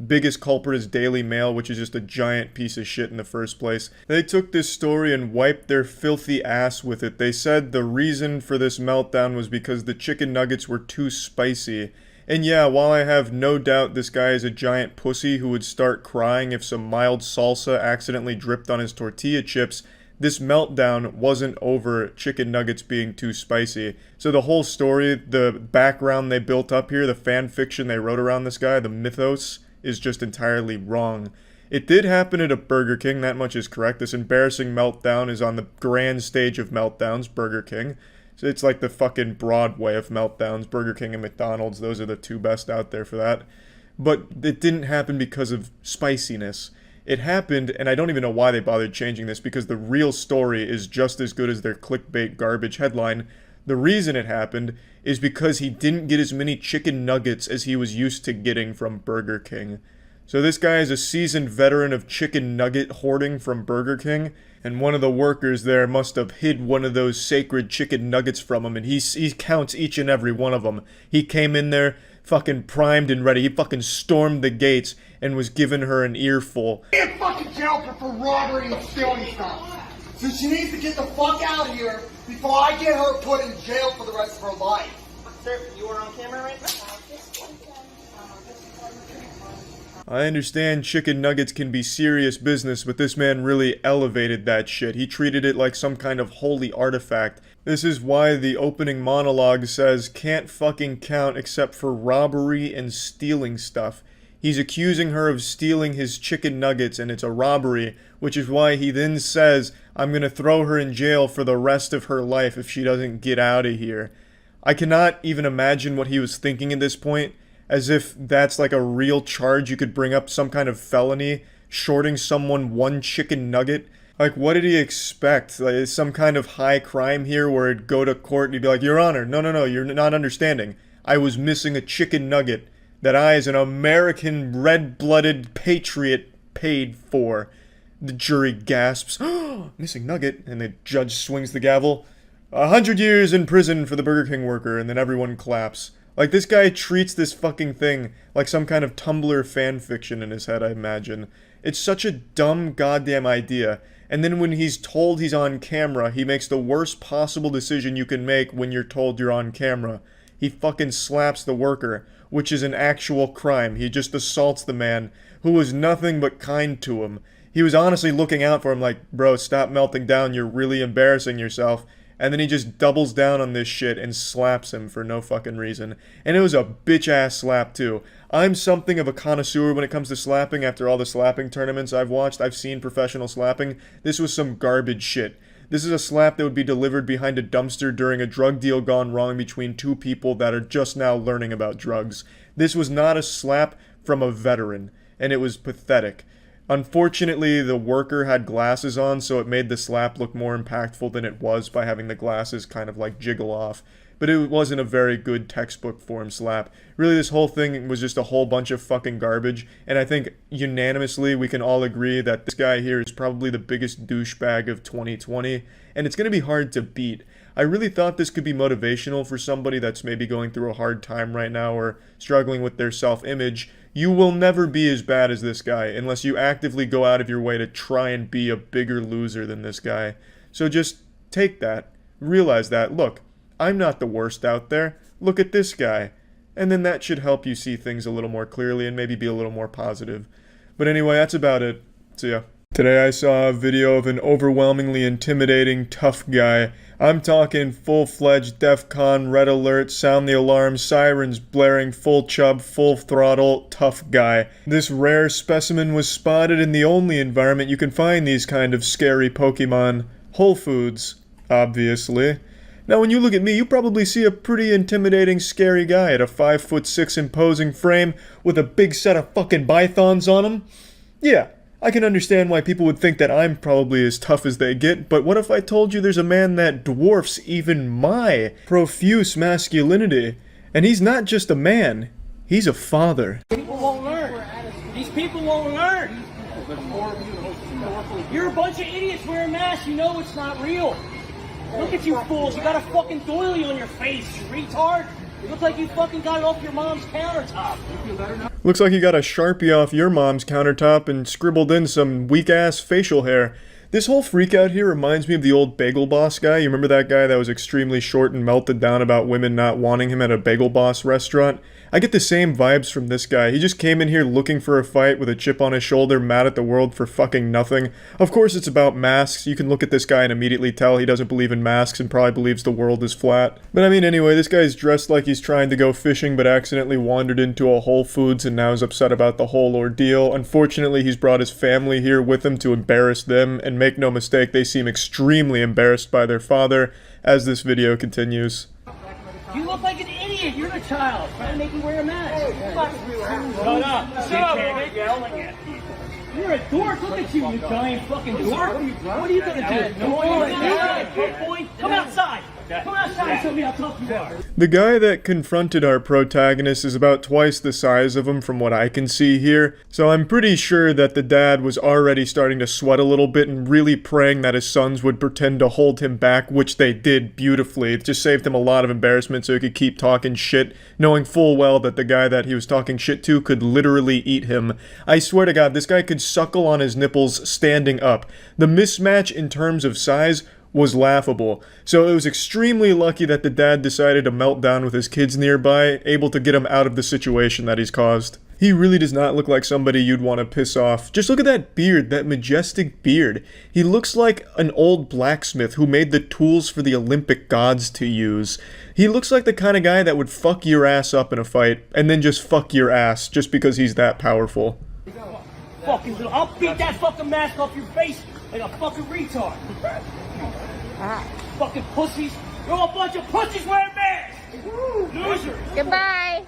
Biggest culprit is Daily Mail, which is just a giant piece of shit in the first place. They took this story and wiped their filthy ass with it. They said the reason for this meltdown was because the chicken nuggets were too spicy. And yeah, while I have no doubt this guy is a giant pussy who would start crying if some mild salsa accidentally dripped on his tortilla chips, this meltdown wasn't over chicken nuggets being too spicy. So the whole story, the background they built up here, the fan fiction they wrote around this guy, the mythos, is just entirely wrong. It did happen at a Burger King, that much is correct. This embarrassing meltdown is on the grand stage of meltdowns, Burger King. So it's like the fucking Broadway of meltdowns. Burger King and McDonald's, those are the 2 best out there for that. But it didn't happen because of spiciness. It happened, and I don't even know why they bothered changing this, because the real story is just as good as their clickbait garbage headline. The reason it happened is because he didn't get as many chicken nuggets as he was used to getting from Burger King. So this guy is a seasoned veteran of chicken nugget hoarding from Burger King, and one of the workers there must have hid one of those sacred chicken nuggets from him, and he counts each and every one of them. He came in there fucking primed and ready. He fucking stormed the gates and was giving her an earful. In fucking jail for robbery and stealing stuff. So she needs to get the fuck out of here before I get her put in jail for the rest of her life. Sir, you are on camera right now? I understand chicken nuggets can be serious business, but this man really elevated that shit. He treated it like some kind of holy artifact. This is why the opening monologue says, can't fucking count except for robbery and stealing stuff. He's accusing her of stealing his chicken nuggets and it's a robbery, which is why he then says, I'm gonna throw her in jail for the rest of her life if she doesn't get out of here. I cannot even imagine what he was thinking at this point, as if that's like a real charge you could bring up, some kind of felony, shorting someone one chicken nugget. Like, what did he expect? Like, some kind of high crime here where it'd go to court and he'd be like, Your Honor, no, you're not understanding. I was missing a chicken nugget that I, as an American red-blooded patriot, paid for. The jury gasps, missing nugget, and the judge swings the gavel. 100 years in prison for the Burger King worker, and then everyone claps. Like, this guy treats this fucking thing like some kind of Tumblr fanfiction in his head, I imagine. It's such a dumb goddamn idea. And then when he's told he's on camera, he makes the worst possible decision you can make when you're told you're on camera. He fucking slaps the worker, which is an actual crime. He just assaults the man, who was nothing but kind to him. He was honestly looking out for him like, bro, stop melting down, you're really embarrassing yourself. And then he just doubles down on this shit and slaps him for no fucking reason. And it was a bitch-ass slap, too. I'm something of a connoisseur when it comes to slapping after all the slapping tournaments I've watched. I've seen professional slapping. This was some garbage shit. This is a slap that would be delivered behind a dumpster during a drug deal gone wrong between two people that are just now learning about drugs. This was not a slap from a veteran, and it was pathetic. Unfortunately, the worker had glasses on, so it made the slap look more impactful than it was by having the glasses kind of like jiggle off. But it wasn't a very good textbook form slap. Really, this whole thing was just a whole bunch of fucking garbage, and I think unanimously we can all agree that this guy here is probably the biggest douchebag of 2020, and it's going to be hard to beat. I really thought this could be motivational for somebody that's maybe going through a hard time right now or struggling with their self-image. You will never be as bad as this guy unless you actively go out of your way to try and be a bigger loser than this guy. So just take that, realize that, look, I'm not the worst out there, look at this guy. And then that should help you see things a little more clearly and maybe be a little more positive. But anyway, that's about it. See ya. Today I saw a video of an overwhelmingly intimidating, tough guy. I'm talking full-fledged DEFCON, red alert, sound the alarm, sirens blaring, full chub, full throttle, tough guy. This rare specimen was spotted in the only environment you can find these kind of scary Pokemon, Whole Foods, obviously. Now when you look at me, you probably see a pretty intimidating, scary guy at a 5'6" imposing frame with a big set of fucking pythons on him. Yeah. I can understand why people would think that I'm probably as tough as they get, but what if I told you there's a man that dwarfs even my profuse masculinity? And he's not just a man, he's a father. People won't learn. These people won't learn. You're a bunch of idiots wearing masks, you know it's not real. Look at you fools, you got a fucking doily on your face, you retard. You look like you fucking got it off your mom's countertop. You feel better now? Looks like you got a Sharpie off your mom's countertop and scribbled in some weak-ass facial hair. This whole freakout here reminds me of the old Bagel Boss guy. You remember that guy that was extremely short and melted down about women not wanting him at a Bagel Boss restaurant? I get the same vibes from this guy. He just came in here looking for a fight with a chip on his shoulder, mad at the world for fucking nothing. Of course it's about masks. You can look at this guy and immediately tell he doesn't believe in masks and probably believes the world is flat. But I mean, anyway, this guy's dressed like he's trying to go fishing but accidentally wandered into a Whole Foods and now is upset about the whole ordeal. Unfortunately, he's brought his family here with him to embarrass them, and make no mistake, they seem extremely embarrassed by their father as this video continues. You look like an idiot. You're the child. Trying to make you wear a mask. Shut up. Shut up. Yelling at people. You're a dork. Look at you, you giant fucking dork. What are you going to do? Come outside. Come outside and show me how tough you are. The guy that confronted our protagonist is about twice the size of him from what I can see here, so I'm pretty sure that the dad was already starting to sweat a little bit and really praying that his sons would pretend to hold him back, which they did beautifully. It just saved him a lot of embarrassment so he could keep talking shit, knowing full well that the guy that he was talking shit to could literally eat him. I swear to God, this guy could suckle on his nipples standing up. The mismatch in terms of size was laughable. So it was extremely lucky that the dad decided to melt down with his kids nearby, able to get him out of the situation that he's caused. He really does not look like somebody you'd want to piss off. Just look at that beard, that majestic beard. He looks like an old blacksmith who made the tools for the Olympic gods to use. He looks like the kind of guy that would fuck your ass up in a fight, and then just fuck your ass just because he's that powerful. I'll beat that fucking mask off your face like a fucking retard. Fucking pussies. You're all a bunch of pussies wearing masks. Losers. Goodbye.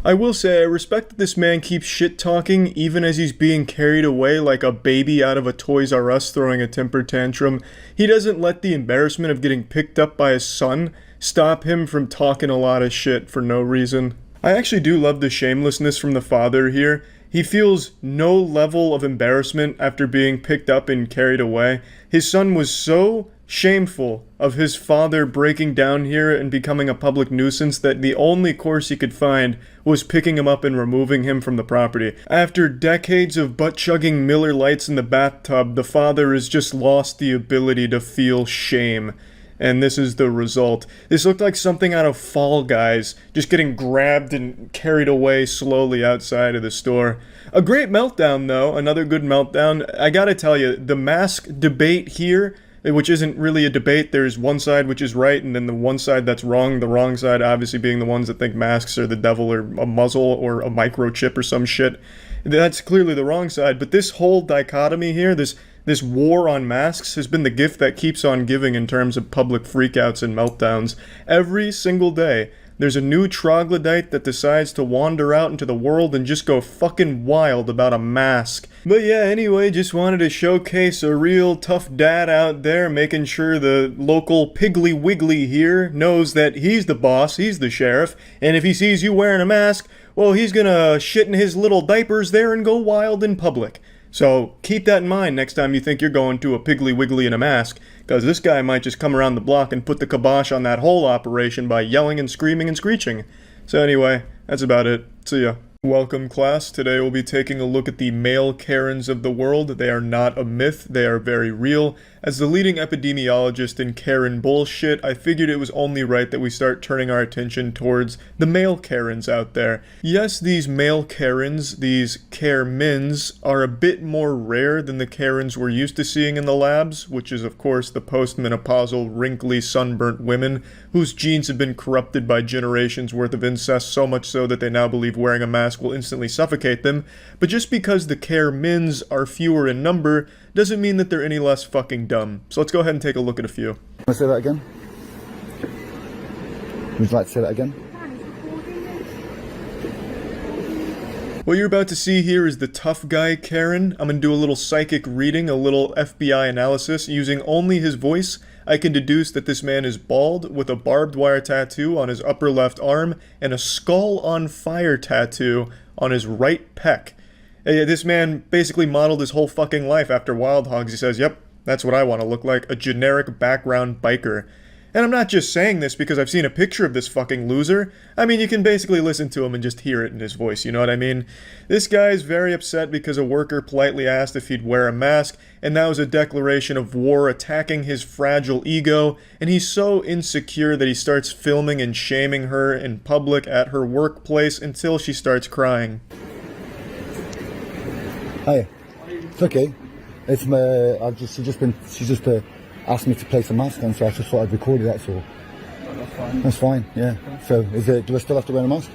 I will say, I respect that this man keeps shit-talking even as he's being carried away like a baby out of a Toys R Us throwing a temper tantrum. He doesn't let the embarrassment of getting picked up by his son stop him from talking a lot of shit for no reason. I actually do love the shamelessness from the father here. He feels no level of embarrassment after being picked up and carried away. His son was so shameful of his father breaking down here and becoming a public nuisance that the only course he could find was picking him up and removing him from the property. After decades of butt-chugging Miller Lights in the bathtub, the father has just lost the ability to feel shame. And this is the result. This looked like something out of Fall Guys, just getting grabbed and carried away slowly outside of the store. A great meltdown, though. Another good meltdown. I gotta tell you, the mask debate here, which isn't really a debate, there's one side which is right, and then the one side that's wrong, the wrong side obviously being the ones that think masks are the devil or a muzzle or a microchip or some shit. That's clearly the wrong side, but this whole dichotomy here, this war on masks has been the gift that keeps on giving in terms of public freakouts and meltdowns. Every single day, there's a new troglodyte that decides to wander out into the world and just go fucking wild about a mask. But yeah, anyway, just wanted to showcase a real tough dad out there, making sure the local Piggly Wiggly here knows that he's the boss, he's the sheriff, and if he sees you wearing a mask, well, he's gonna shit in his little diapers there and go wild in public. So keep that in mind next time you think you're going to a Piggly Wiggly in a mask, because this guy might just come around the block and put the kibosh on that whole operation by yelling and screaming and screeching. So anyway, that's about it. See ya. Welcome, class. Today we'll be taking a look at the male Karens of the world. They are not a myth, they are very real. As the leading epidemiologist in Karen bullshit, I figured it was only right that we start turning our attention towards the male Karens out there. Yes, these male Karens, these Karemins, are a bit more rare than the Karens we're used to seeing in the labs, which is of course the postmenopausal, wrinkly, sunburnt women whose genes have been corrupted by generations worth of incest, so much so that they now believe wearing a mask will instantly suffocate them. But just because the Karemins are fewer in number doesn't mean that they're any less fucking dumb. So let's go ahead and take a look at a few. Can I say that again? Would you like to say that again? What you're about to see here is the tough guy Karen. I'm gonna do a little psychic reading, a little FBI analysis. Using only his voice, I can deduce that this man is bald, with a barbed wire tattoo on his upper left arm, and a skull on fire tattoo on his right pec. This man basically modeled his whole fucking life after Wild Hogs. He says, yep, that's what I want to look like, a generic background biker. And I'm not just saying this because I've seen a picture of this fucking loser. I mean, you can basically listen to him and just hear it in his voice, you know what I mean? This guy is very upset because a worker politely asked if he'd wear a mask, and that was a declaration of war attacking his fragile ego, and he's so insecure that he starts filming and shaming her in public at her workplace until she starts crying. Hi, it's okay. It's my. She's just asked me to place a mask on, so I just thought I'd record it. That's all. That's fine. That's fine. Yeah. So, do I still have to wear a mask?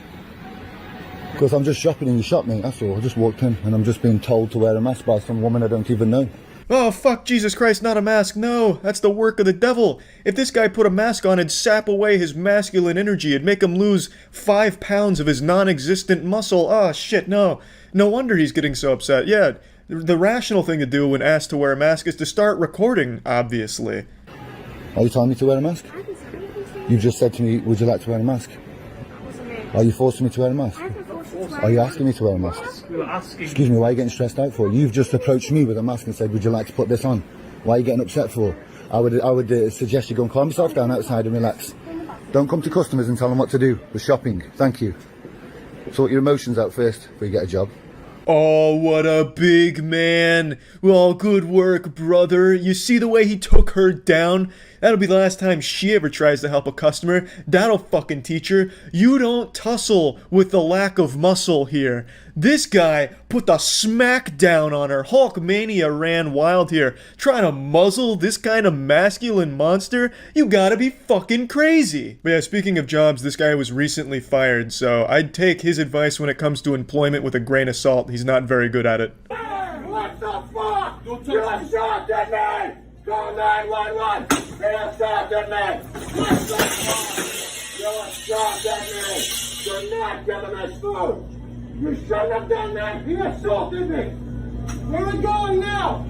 Because I'm just shopping in your shop, mate. That's all. I just walked in and I'm just being told to wear a mask by some woman I don't even know. Oh, fuck, Jesus Christ, not a mask. No, that's the work of the devil. If this guy put a mask on, it'd sap away his masculine energy. It'd make him lose 5 pounds of his non-existent muscle. Oh, shit, no. No wonder he's getting so upset. Yeah, the rational thing to do when asked to wear a mask is to start recording, obviously. Are you telling me to wear a mask? You just said to me, would you like to wear a mask? Are you forcing me to wear a mask? Are you asking me to wear a mask? Excuse me, why are you getting stressed out for? You've just approached me with a mask and said, would you like to put this on? Why are you getting upset for? I would suggest you go and calm yourself down outside and relax. Don't come to customers and tell them what to do with shopping. Thank you. Sort your emotions out first before you get a job. Oh, what a big man. Well, good work, brother. You see the way he took her down? That'll be the last time she ever tries to help a customer. That'll fucking teach her. You don't tussle with the lack of muscle here. This guy put the smack down on her. Hulkmania ran wild here. Trying to muzzle this kind of masculine monster? You gotta be fucking crazy. But yeah, speaking of jobs, this guy was recently fired, so I'd take his advice when it comes to employment with a grain of salt. He's not very good at it. What the fuck? You shot that man! Call 911! You shot that man! What the fuck? You shot that man! You're not giving us food! You shouldn't have done that! He assaulted me! Where are we going now?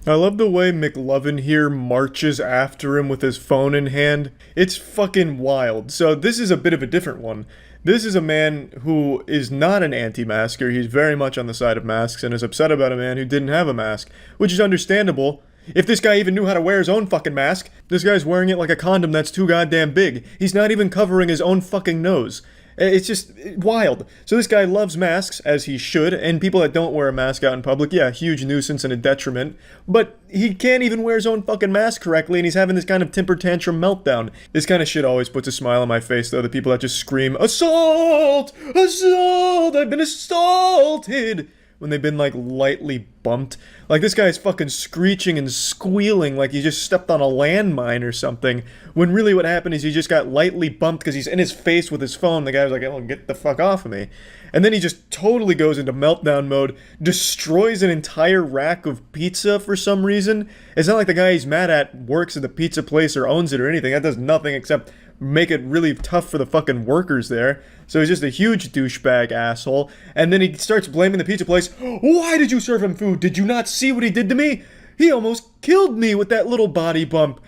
I love the way McLovin here marches after him with his phone in hand. It's fucking wild. So this is a bit of a different one. This is a man who is not an anti-masker. He's very much on the side of masks and is upset about a man who didn't have a mask, which is understandable. If this guy even knew how to wear his own fucking mask, this guy's wearing it like a condom that's too goddamn big. He's not even covering his own fucking nose. It's just wild. So this guy loves masks, as he should, and people that don't wear a mask out in public, yeah, huge nuisance and a detriment, but he can't even wear his own fucking mask correctly, and he's having this kind of temper tantrum meltdown. This kind of shit always puts a smile on my face, though, the people that just scream, "Assault! Assault! I've been assaulted!" when they've been, like, lightly bumped. Like, this guy's fucking screeching and squealing like he just stepped on a landmine or something, when really what happened is he just got lightly bumped because he's in his face with his phone. The guy was like, "Oh, get the fuck off of me." And then he just totally goes into meltdown mode, destroys an entire rack of pizza for some reason. It's not like the guy he's mad at works at the pizza place or owns it or anything. That does nothing except make it really tough for the fucking workers there. So he's just a huge douchebag asshole. And then he starts blaming the pizza place. "Why did you serve him food? Did you not see what he did to me? He almost killed me with that little body bump.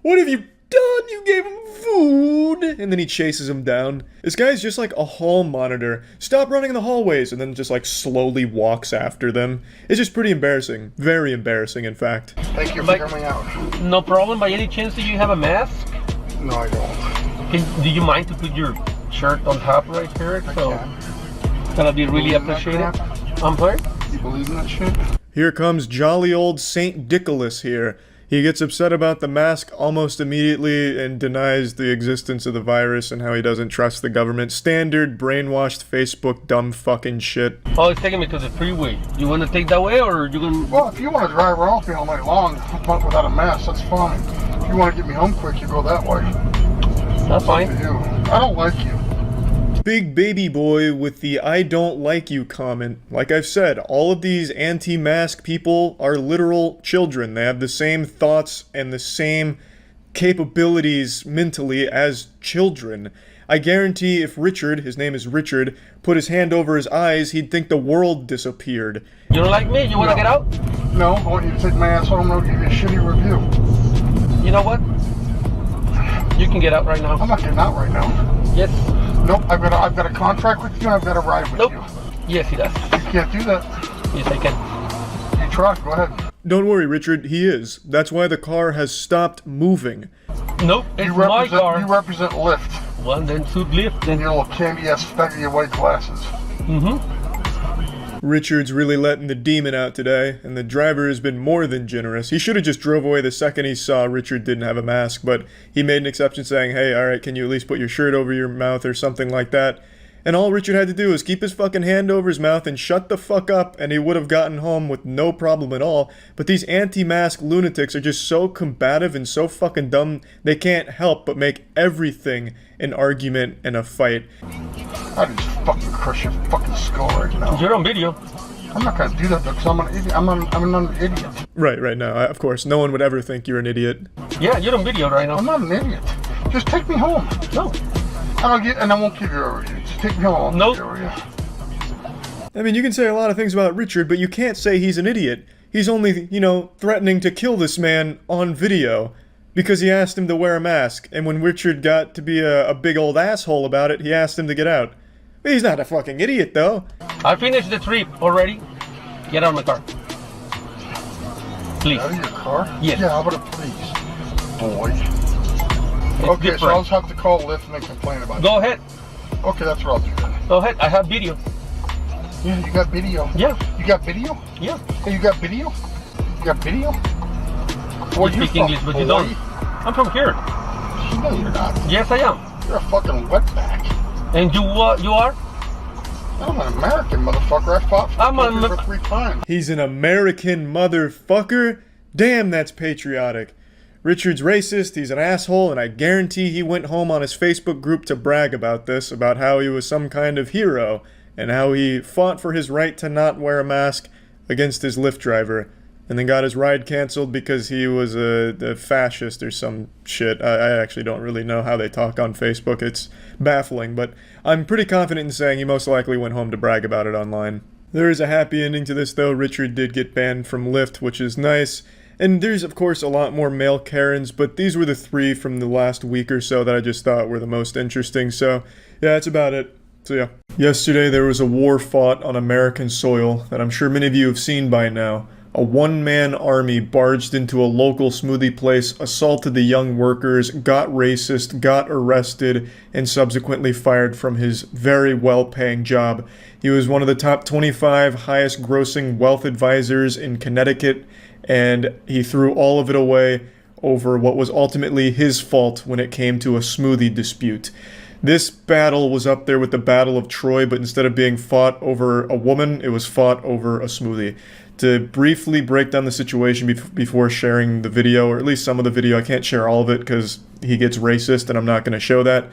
What have you done? You gave him food." And then he chases him down. This guy's just like a hall monitor. Stop running in the hallways, and then just like slowly walks after them. It's just pretty embarrassing. Very embarrassing, in fact. Thank you for coming out. No problem. By any chance, do you have a mask? No, I don't. Do you mind to put your shirt on top right here? That'll be really appreciated. I'm sorry? You believe in that shit? Here comes jolly old Saint Nicholas here. He gets upset about the mask almost immediately and denies the existence of the virus and how he doesn't trust the government. Standard brainwashed Facebook dumb fucking shit. Oh, it's taking me to the freeway. You want to take that way, or you gonna... Well, if you want to drive around me all night long without a mask, that's fine. If you want to get me home quick, you go that way. That's fine. Up to you. I don't like you. Big baby boy with the "I don't like you" comment. Like I've said, all of these anti-mask people are literal children. They have the same thoughts and the same capabilities mentally as children. I guarantee if Richard, his name is Richard, put his hand over his eyes, he'd think the world disappeared. You don't like me? You want to get out? No, I want you to take my ass home and I'll give you a shitty review. You know what? You can get out right now. I'm not getting out right now. Yes. Nope, I've got a contract with you and I've got a ride with you. Yes, he does. You can't do that. Yes, I can. You try, go ahead. Don't worry, Richard, he is. That's why the car has stopped moving. Nope, it's my car. You represent Lyft. Well, then suit Lyft. Then your little candy-ass faggy white glasses. Richard's really letting the demon out today, and the driver has been more than generous. He should have just drove away the second he saw Richard didn't have a mask, but he made an exception saying, "Hey, alright, can you at least put your shirt over your mouth," or something like that. And all Richard had to do was keep his fucking hand over his mouth and shut the fuck up, and he would have gotten home with no problem at all. But these anti-mask lunatics are just so combative and so fucking dumb, they can't help but make everything an argument and a fight. I just fucking crush your fucking skull right now. You're on video. I'm not gonna do that because I'm an idiot. I'm an idiot. Right, no, of course, no one would ever think you're an idiot. Yeah, you're on video right now. I'm not an idiot. Just take me home. No. I won't give you a review. Just take me home. Nope. I mean, you can say a lot of things about Richard, but you can't say he's an idiot. He's only, threatening to kill this man on video because he asked him to wear a mask, and when Richard got to be a big old asshole about it, he asked him to get out. He's not a fucking idiot, though. I finished the trip already. Get out of my car. Please. Out of your car? Yes. Yeah, how about a please, boy? It's okay, different. so I'll just have to call Lyft and then complain about it. Go ahead. Okay, that's what I'll do then. Go ahead. I have video. Yeah, you got video? Yeah. You got video? Yeah. Hey, you got video? You got video? to speak English, but you don't. I'm from here. No, you're not. Yes, I am. You're a fucking wetback. And you are? I'm an American motherfucker. I fought for 3 times. He's an American motherfucker? Damn, that's patriotic. Richard's racist, he's an asshole, and I guarantee he went home on his Facebook group to brag about this, about how he was some kind of hero, and how he fought for his right to not wear a mask against his Lyft driver, and then got his ride canceled because he was a fascist or some shit. I actually don't really know how they talk on Facebook. It's baffling, but I'm pretty confident in saying he most likely went home to brag about it online. There is a happy ending to this, though. Richard did get banned from Lyft, which is nice. And there's, of course, a lot more male Karens, but these were the 3 from the last week or so that I just thought were the most interesting. So, yeah, that's about it. So, yeah. Yesterday, there was a war fought on American soil that I'm sure many of you have seen by now. A one-man army barged into a local smoothie place, assaulted the young workers, got racist, got arrested, and subsequently fired from his very well-paying job. He was one of the top 25 highest-grossing wealth advisors in Connecticut, and he threw all of it away over what was ultimately his fault when it came to a smoothie dispute. This battle was up there with the Battle of Troy, but instead of being fought over a woman, it was fought over a smoothie. To briefly break down the situation before sharing the video, or at least some of the video, I can't share all of it because he gets racist and I'm not going to show that.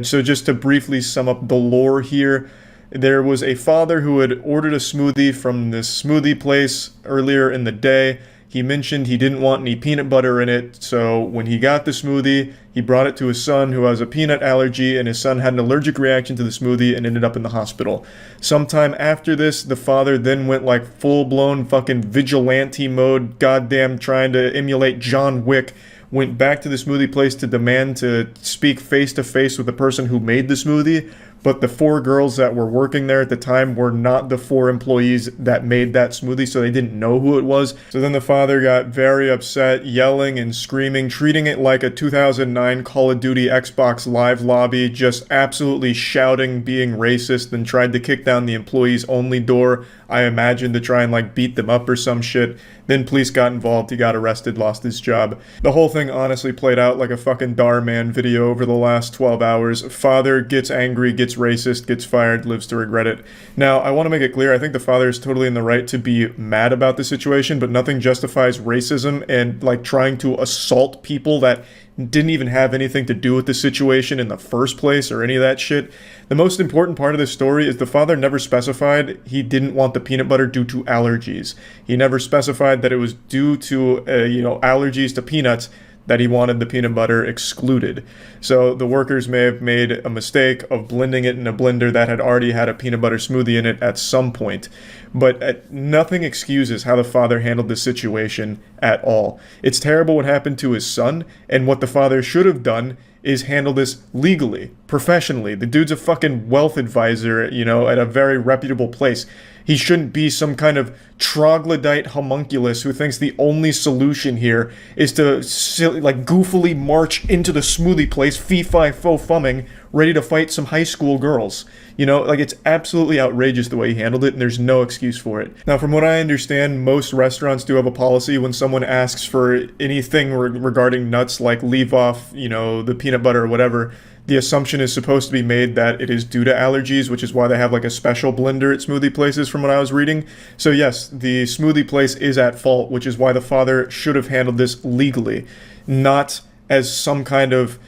So just to briefly sum up the lore here, there was a father who had ordered a smoothie from this smoothie place earlier in the day. He mentioned he didn't want any peanut butter in it, so when he got the smoothie, he brought it to his son who has a peanut allergy, and his son had an allergic reaction to the smoothie and ended up in the hospital. Sometime after this, the father then went like full-blown fucking vigilante mode, goddamn trying to emulate John Wick, went back to the smoothie place to demand to speak face-to-face with the person who made the smoothie, but the 4 girls that were working there at the time were not the 4 employees that made that smoothie, so they didn't know who it was. So then the father got very upset, yelling and screaming, treating it like a 2009 Call of Duty Xbox Live lobby, just absolutely shouting, being racist, and tried to kick down the employees only door, I imagine, to try and like beat them up or some shit. Then police got involved, he got arrested, lost his job. The whole thing honestly played out like a fucking Dhar Mann video over the last 12 hours. Father gets angry, gets racist, gets fired, lives to regret it. Now, I want to make it clear, I think the father is totally in the right to be mad about the situation, but nothing justifies racism and like trying to assault people that didn't even have anything to do with the situation in the first place or any of that shit. The most important part of this story is the father never specified he didn't want the peanut butter due to allergies. He never specified that it was due to, allergies to peanuts that he wanted the peanut butter excluded. So the workers may have made a mistake of blending it in a blender that had already had a peanut butter smoothie in it at some point. But nothing excuses how the father handled the situation at all. It's terrible what happened to his son, and what the father should have done is handle this legally, professionally. The dude's a fucking wealth advisor, at a very reputable place. He shouldn't be some kind of troglodyte homunculus who thinks the only solution here is to goofily march into the smoothie place, fee-fi-fo-fumming, ready to fight some high school girls. It's absolutely outrageous the way he handled it, and there's no excuse for it. Now, from what I understand, most restaurants do have a policy when someone asks for anything regarding nuts, like leave off, the peanut butter or whatever. The assumption is supposed to be made that it is due to allergies, which is why they have like a special blender at smoothie places from what I was reading. So yes, the smoothie place is at fault, which is why the father should have handled this legally, not as some kind of,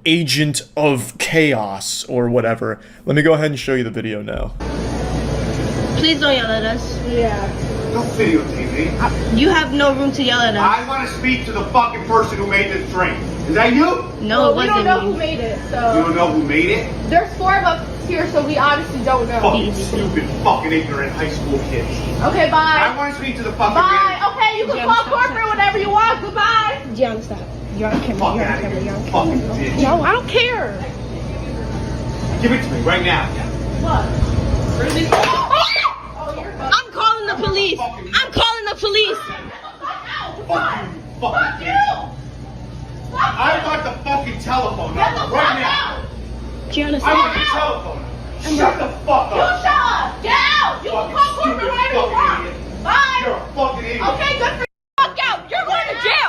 agent of chaos or whatever. Let me go ahead and show you the video now. Please don't yell at us. Yeah. Don't videotape me. You have no room to yell at us. I want to speak to the fucking person who made this drink. Is that you? No, it wasn't we don't know me. who made it, so... You don't know who made it? There's 4 of us here, so we obviously don't know. Fucking stupid, fucking ignorant high school kids. Okay, bye. I want to speak to the fucking Bye. man. Okay, you can call corporate whenever you want. Goodbye. Gianna, stop. You're on camera. You're on camera. You're on Fucking camera. bitch. No, I don't care. Give it to me right now. What? I'm calling the police. I'm calling the police. Fuck you. I want the fucking telephone number right now. Gianna, I want the telephone number. Shut the fuck You up. shut up. Get out. You can call corporate whenever you want. Bye. You're a fucking idiot. Okay, good for you. Fuck out. You're going to jail.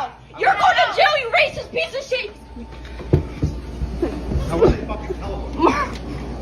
piece of shit.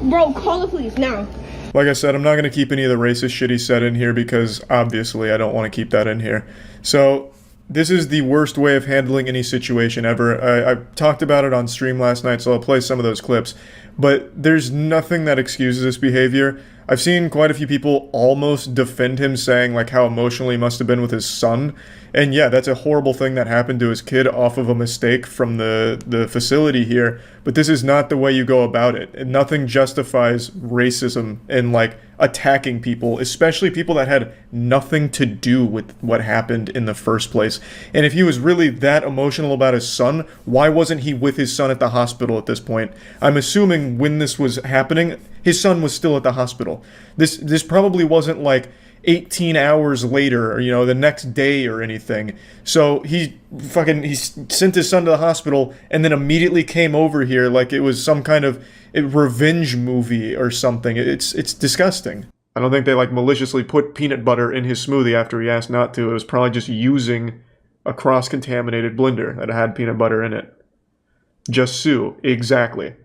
Bro, call the police now. Like I said, I'm not going to keep any of the racist shit he said in here because obviously I don't want to keep that in here. So, this is the worst way of handling any situation ever. I talked about it on stream last night, so I'll play some of those clips. But there's nothing that excuses this behavior. I've seen quite a few people almost defend him, saying like how emotional he must have been with his son. And yeah, that's a horrible thing that happened to his kid off of a mistake from the facility here. But this is not the way you go about it. And nothing justifies racism and like attacking people, especially people that had nothing to do with what happened in the first place. And if he was really that emotional about his son, why wasn't he with his son at the hospital at this point? I'm assuming when this was happening, his son was still at the hospital. This probably wasn't like 18 hours later, or, you know, the next day or anything. So he sent his son to the hospital and then immediately came over here like it was some kind of revenge movie or something. It's disgusting. I don't think they like maliciously put peanut butter in his smoothie after he asked not to. It was probably just using a cross-contaminated blender that had peanut butter in it. Just sue. Exactly.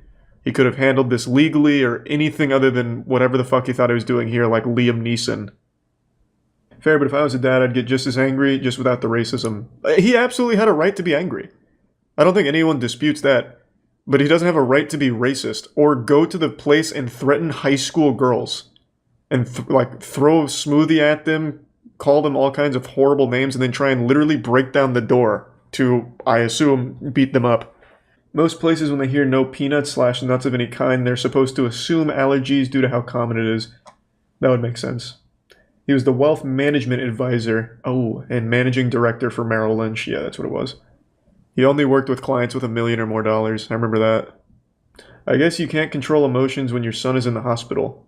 He could have handled this legally or anything other than whatever the fuck he thought he was doing here, like Liam Neeson. Fair, but if I was a dad, I'd get just as angry, just without the racism. He absolutely had a right to be angry. I don't think anyone disputes that. But he doesn't have a right to be racist, or go to the place and threaten high school girls. And throw a smoothie at them, call them all kinds of horrible names, and then try and literally break down the door to, I assume, beat them up. Most places, when they hear no peanuts / nuts of any kind, they're supposed to assume allergies due to how common it is. That would make sense. He was the wealth management advisor, and managing director for Merrill Lynch. Yeah, that's what it was. He only worked with clients with $1 million or more. I remember that. I guess you can't control emotions when your son is in the hospital.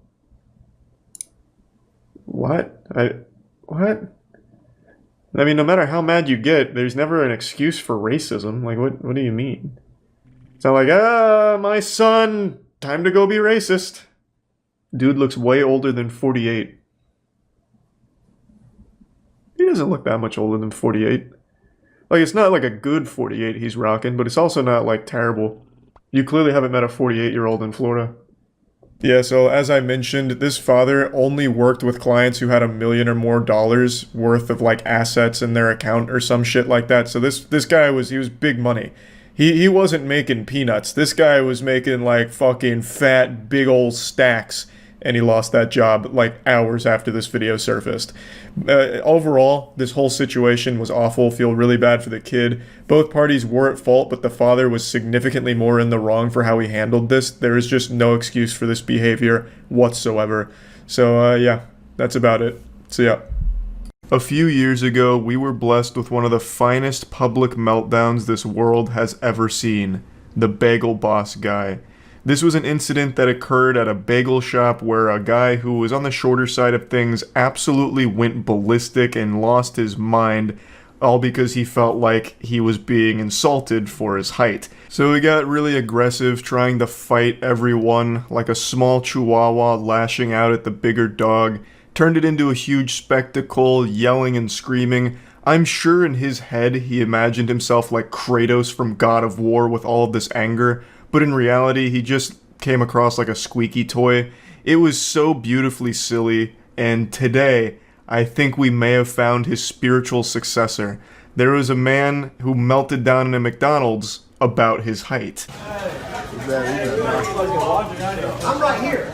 What? What? I mean, no matter how mad you get, there's never an excuse for racism. Like, what do you mean? It's not like, my son, time to go be racist. Dude looks way older than 48. He doesn't look that much older than 48. Like, it's not like a good 48 he's rocking, but it's also not, like, terrible. You clearly haven't met a 48-year-old in Florida. Yeah, so as I mentioned, this father only worked with clients who had $1 million or more worth of, like, assets in their account or some shit like that. So this guy was big money. He wasn't making peanuts. This guy was making, like, fucking fat, big old stacks. And he lost that job like hours after this video surfaced. Overall, this whole situation was awful. Feel really bad for the kid. Both parties were at fault, but the father was significantly more in the wrong for how he handled this. There is just no excuse for this behavior whatsoever. So, yeah, that's about it. So, yeah. A few years ago, we were blessed with one of the finest public meltdowns this world has ever seen. The Bagel Boss guy. This was an incident that occurred at a bagel shop where a guy who was on the shorter side of things absolutely went ballistic and lost his mind, all because he felt like he was being insulted for his height. So he got really aggressive, trying to fight everyone, like a small chihuahua lashing out at the bigger dog, turned it into a huge spectacle, yelling and screaming. I'm sure in his head he imagined himself like Kratos from God of War with all of this anger, but in reality, he just came across like a squeaky toy. It was so beautifully silly, and today, I think we may have found his spiritual successor. There was a man who melted down in a McDonald's about his height. I'm right here.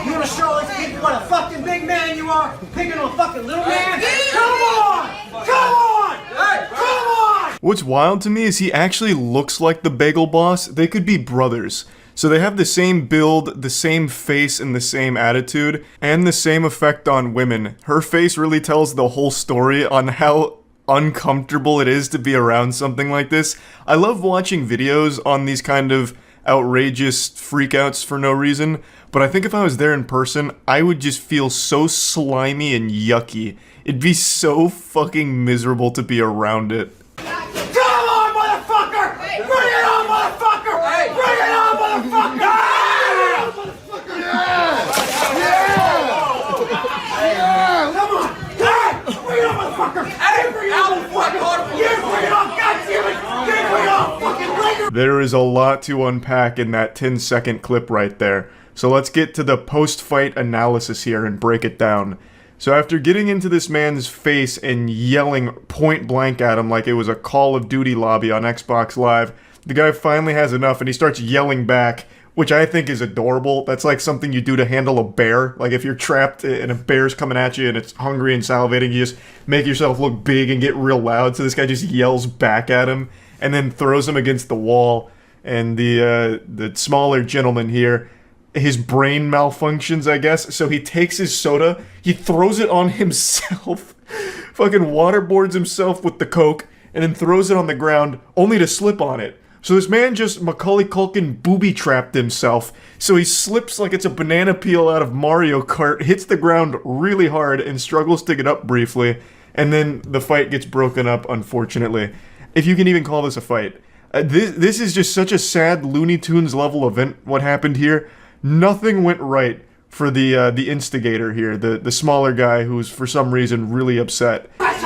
You wanna show these people what a fucking big man you are? Picking on a fucking little man? Come on! Come on! Hey, come on! What's wild to me is he actually looks like the Bagel Boss. They could be brothers. So they have the same build, the same face, and the same attitude, and the same effect on women. Her face really tells the whole story on how uncomfortable it is to be around something like this. I love watching videos on these kind of outrageous freakouts for no reason, but I think if I was there in person, I would just feel so slimy and yucky. It'd be so fucking miserable to be around it. Come on, motherfucker! Bring it on, motherfucker! Bring it on, motherfucker! Yeah! Come on! Hey! Bring it on, motherfucker! Hey! Bring it on, motherfucker! You bring it on! God damn it! You bring it on! there is a lot to unpack in that 10-second clip right there. So let's get to the post-fight analysis here and break it down. So after getting into this man's face and yelling point blank at him like it was a Call of Duty lobby on Xbox Live, the guy finally has enough and he starts yelling back, which I think is adorable. That's like something you do to handle a bear. Like if you're trapped and a bear's coming at you and it's hungry and salivating, you just make yourself look big and get real loud. So this guy just yells back at him and then throws him against the wall. And the smaller gentleman here, his brain malfunctions, I guess. So he takes his soda, he throws it on himself, fucking waterboards himself with the Coke, and then throws it on the ground, only to slip on it. So this man just Macaulay Culkin booby-trapped himself. So he slips like it's a banana peel out of Mario Kart, hits the ground really hard, and struggles to get up briefly. And then the fight gets broken up, unfortunately. If you can even call this a fight. This is just such a sad Looney Tunes level event, what happened here. Nothing went right for the instigator here, the smaller guy who's for some reason really upset. Bring your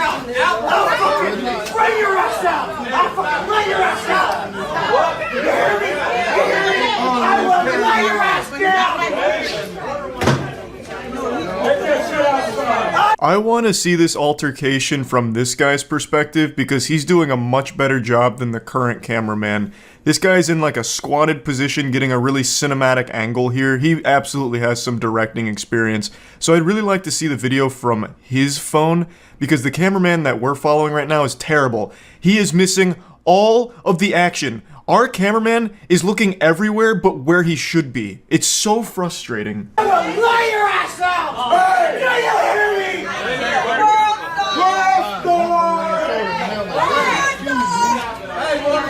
ass out! I'll fucking lay your ass out! You hear me? You hear me? I will lay your ass down! I want to see this altercation from this guy's perspective because he's doing a much better job than the current cameraman. This guy's in like a squatted position getting a really cinematic angle here. He absolutely has some directing experience. So I'd really like to see the video from his phone because the cameraman that we're following right now is terrible. He is missing all of the action. Our cameraman is looking everywhere but where he should be. It's so frustrating. I will lay your ass out! Hey! Do you hear me?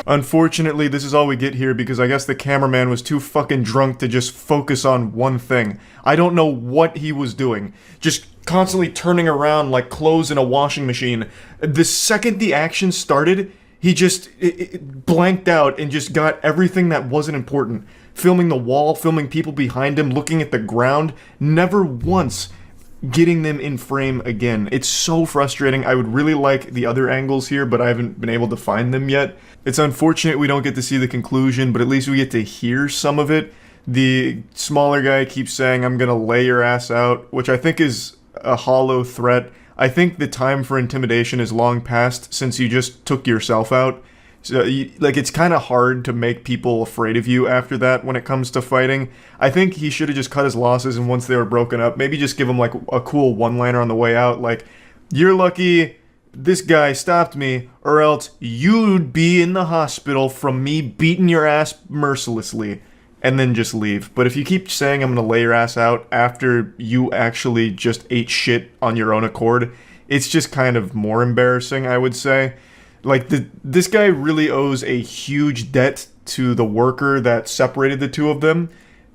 Unfortunately, this is all we get here because I guess the cameraman was too fucking drunk to just focus on one thing. I don't know what he was doing. Just constantly turning around like clothes in a washing machine. The second the action started, he just blanked out and just got everything that wasn't important. Filming the wall, filming people behind him, looking at the ground, never once getting them in frame again. It's so frustrating. I would really like the other angles here, but I haven't been able to find them yet. It's unfortunate we don't get to see the conclusion, but at least we get to hear some of it. The smaller guy keeps saying, "I'm gonna lay your ass out," which I think is a hollow threat. I think the time for intimidation is long past since you just took yourself out. So, it's kind of hard to make people afraid of you after that when it comes to fighting. I think he should have just cut his losses, and once they were broken up, maybe just give him, like, a cool one-liner on the way out, like, "You're lucky this guy stopped me, or else you'd be in the hospital from me beating your ass mercilessly," and then just leave. But if you keep saying I'm gonna lay your ass out after you actually just ate shit on your own accord, it's just kind of more embarrassing, I would say. Like, this guy really owes a huge debt to the worker that separated the two of them,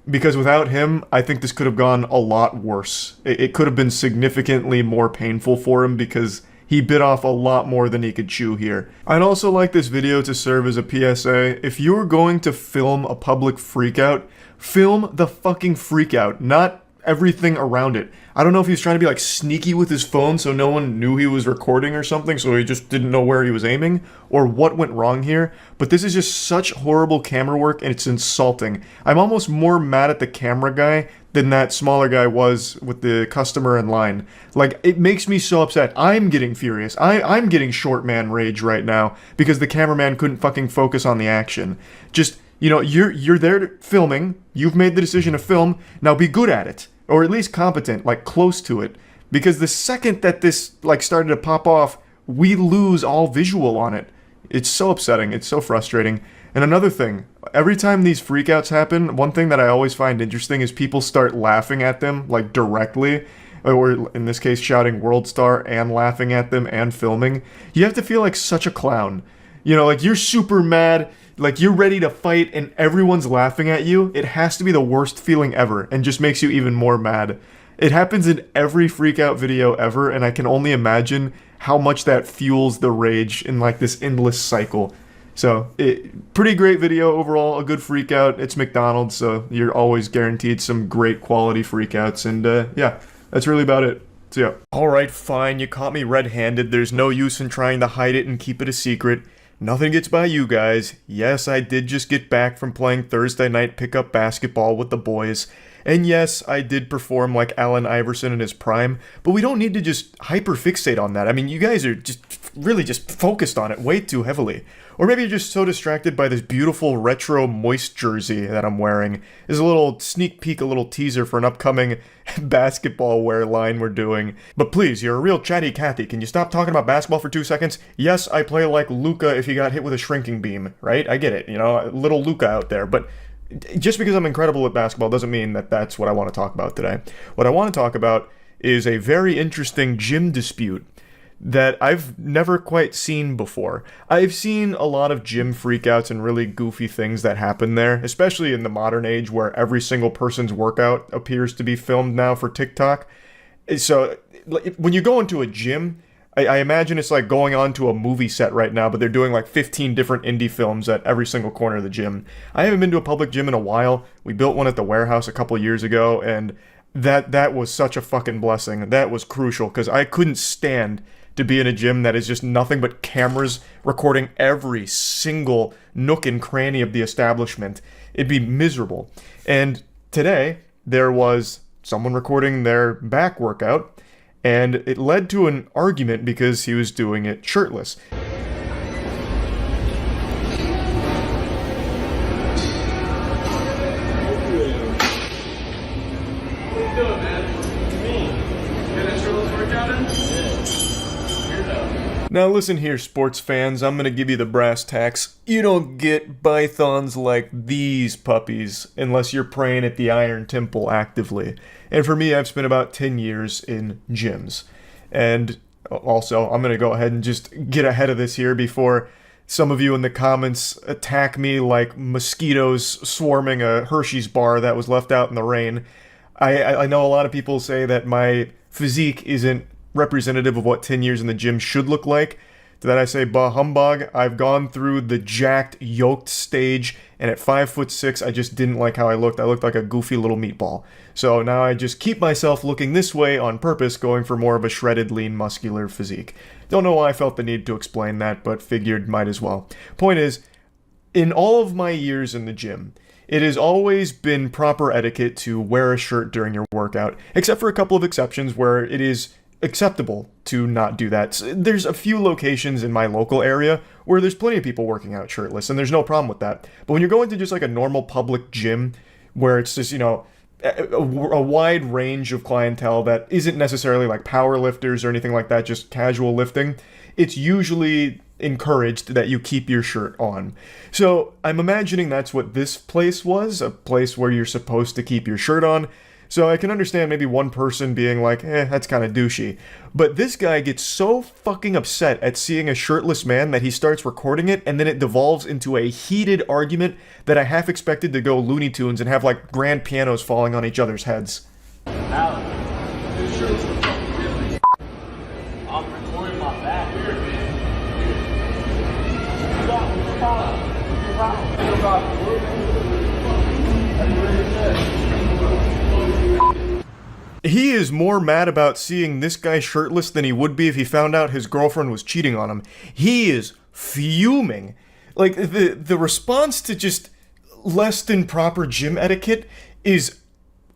because without him, I think this could have gone a lot worse. It could have been significantly more painful for him because he bit off a lot more than he could chew here. I'd also like this video to serve as a PSA. If you're going to film a public freakout, film the fucking freakout, not everything around it. I don't know if he was trying to be like sneaky with his phone so no one knew he was recording or something, so he just didn't know where he was aiming, or what went wrong here, but this is just such horrible camera work and it's insulting. I'm almost more mad at the camera guy than that smaller guy was with the customer in line. Like, it makes me so upset. I'm getting furious. I'm getting short man rage right now because the cameraman couldn't fucking focus on the action. Just, you know, you're there filming, you've made the decision to film, now be good at it. Or at least competent, like close to it. Because the second that this like started to pop off, we lose all visual on it. It's so upsetting, it's so frustrating. And another thing, every time these freakouts happen, one thing that I always find interesting is people start laughing at them, like directly, or in this case shouting World Star and laughing at them and filming. You have to feel like such a clown. You know, like you're super mad, like you're ready to fight and everyone's laughing at you. It has to be the worst feeling ever and just makes you even more mad. It happens in every freakout video ever, and I can only imagine how much that fuels the rage in like this endless cycle. So, pretty great video overall, a good freakout. It's McDonald's, so you're always guaranteed some great quality freakouts, and yeah, that's really about it. So yeah. Alright, fine, you caught me red-handed, there's no use in trying to hide it and keep it a secret. nothing gets by you guys. Yes, I did just get back from playing Thursday night pickup basketball with the boys. And yes, I did perform like Allen Iverson in his prime, but we don't need to just hyperfixate on that. I mean, you guys are just really just focused on it way too heavily. Or maybe you're just so distracted by this beautiful retro moist jersey that I'm wearing. There's a little sneak peek, a little teaser for an upcoming basketball wear line we're doing. But please, you're a real chatty Cathy. Can you stop talking about basketball for 2 seconds? Yes, I play like Luka if he got hit with a shrinking beam, right? I get it, you know, little Luka out there, but just because I'm incredible at basketball doesn't mean that that's what I want to talk about today. What I want to talk about is a very interesting gym dispute that I've never quite seen before. I've seen a lot of gym freakouts and really goofy things that happen there, especially in the modern age where every single person's workout appears to be filmed now for TikTok. So when you go into a gym, I imagine it's like going on to a movie set right now, but they're doing like 15 different indie films at every single corner of the gym. I haven't been to a public gym in a while. We built one at the warehouse a couple years ago, and that was such a fucking blessing. That was crucial, because I couldn't stand to be in a gym that is just nothing but cameras recording every single nook and cranny of the establishment. It'd be miserable. And today, there was someone recording their back workout, and it led to an argument because he was doing it shirtless. Now listen here, sports fans, I'm gonna give you the brass tacks. You don't get pythons like these puppies unless you're praying at the Iron Temple actively. And for me, I've spent about 10 years in gyms. And also, I'm gonna go ahead and just get ahead of this here before some of you in the comments attack me like mosquitoes swarming a Hershey's bar that was left out in the rain. I know a lot of people say that my physique isn't representative of what 10 years in the gym should look like. To that I say, bah humbug. I've gone through the jacked, yoked stage, and at 5'6", I just didn't like how I looked. I looked like a goofy little meatball. So now I just keep myself looking this way on purpose, going for more of a shredded, lean, muscular physique. Don't know why I felt the need to explain that, but figured might as well. Point is, in all of my years in the gym, it has always been proper etiquette to wear a shirt during your workout, except for a couple of exceptions where it is acceptable to not do that. There's a few locations in my local area where there's plenty of people working out shirtless, and there's no problem with that. But when you're going to just like a normal public gym where it's just, you know, a wide range of clientele that isn't necessarily like power lifters or anything like that, just casual lifting, it's usually encouraged that you keep your shirt on. So I'm imagining that's what this place was, a place where you're supposed to keep your shirt on. So I can understand maybe one person being like, that's kind of douchey. But this guy gets so fucking upset at seeing a shirtless man that he starts recording it, and then it devolves into a heated argument that I half expected to go Looney Tunes and have like grand pianos falling on each other's heads. I'm recording my back. He is more mad about seeing this guy shirtless than he would be if he found out his girlfriend was cheating on him. He is fuming. Like, the response to just less than proper gym etiquette is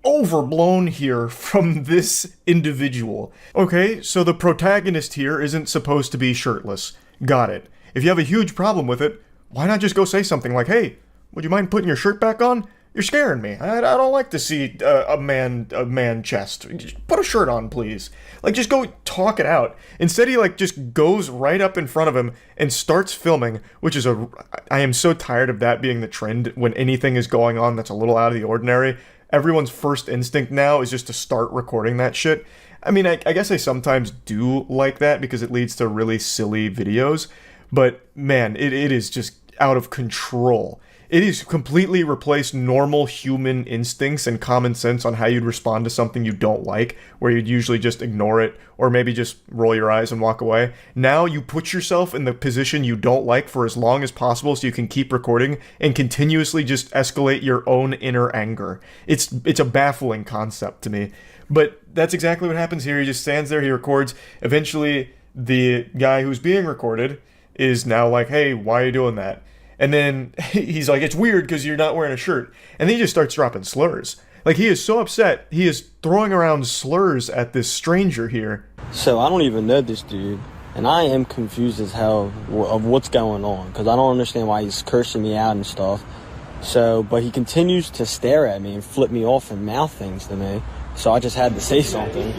overblown here from this individual. Okay, so the protagonist here isn't supposed to be shirtless. Got it. If you have a huge problem with it, why not just go say something like, hey, would you mind putting your shirt back on? You're scaring me. I don't like to see a man chest. Just put a shirt on, please. Like, just go talk it out. Instead, he like just goes right up in front of him and starts filming, which is I am so tired of that being the trend when anything is going on that's a little out of the ordinary. Everyone's first instinct now is just to start recording that shit. I mean, I guess I sometimes do like that because it leads to really silly videos, but man, it is just out of control. It has completely replaced normal human instincts and common sense on how you'd respond to something you don't like, where you'd usually just ignore it or maybe just roll your eyes and walk away. Now you put yourself in the position you don't like for as long as possible so you can keep recording and continuously just escalate your own inner anger. It's a baffling concept to me. But that's exactly what happens here. He just stands there, he records. Eventually, the guy who's being recorded is now like, hey, why are you doing that? And then he's like, it's weird because you're not wearing a shirt. And then he just starts dropping slurs. Like, he is so upset, he is throwing around slurs at this stranger here. So I don't even know this dude, and I am confused as hell of what's going on, because I don't understand why he's cursing me out and stuff. So, but he continues to stare at me and flip me off and mouth things to me. So I just had to say something.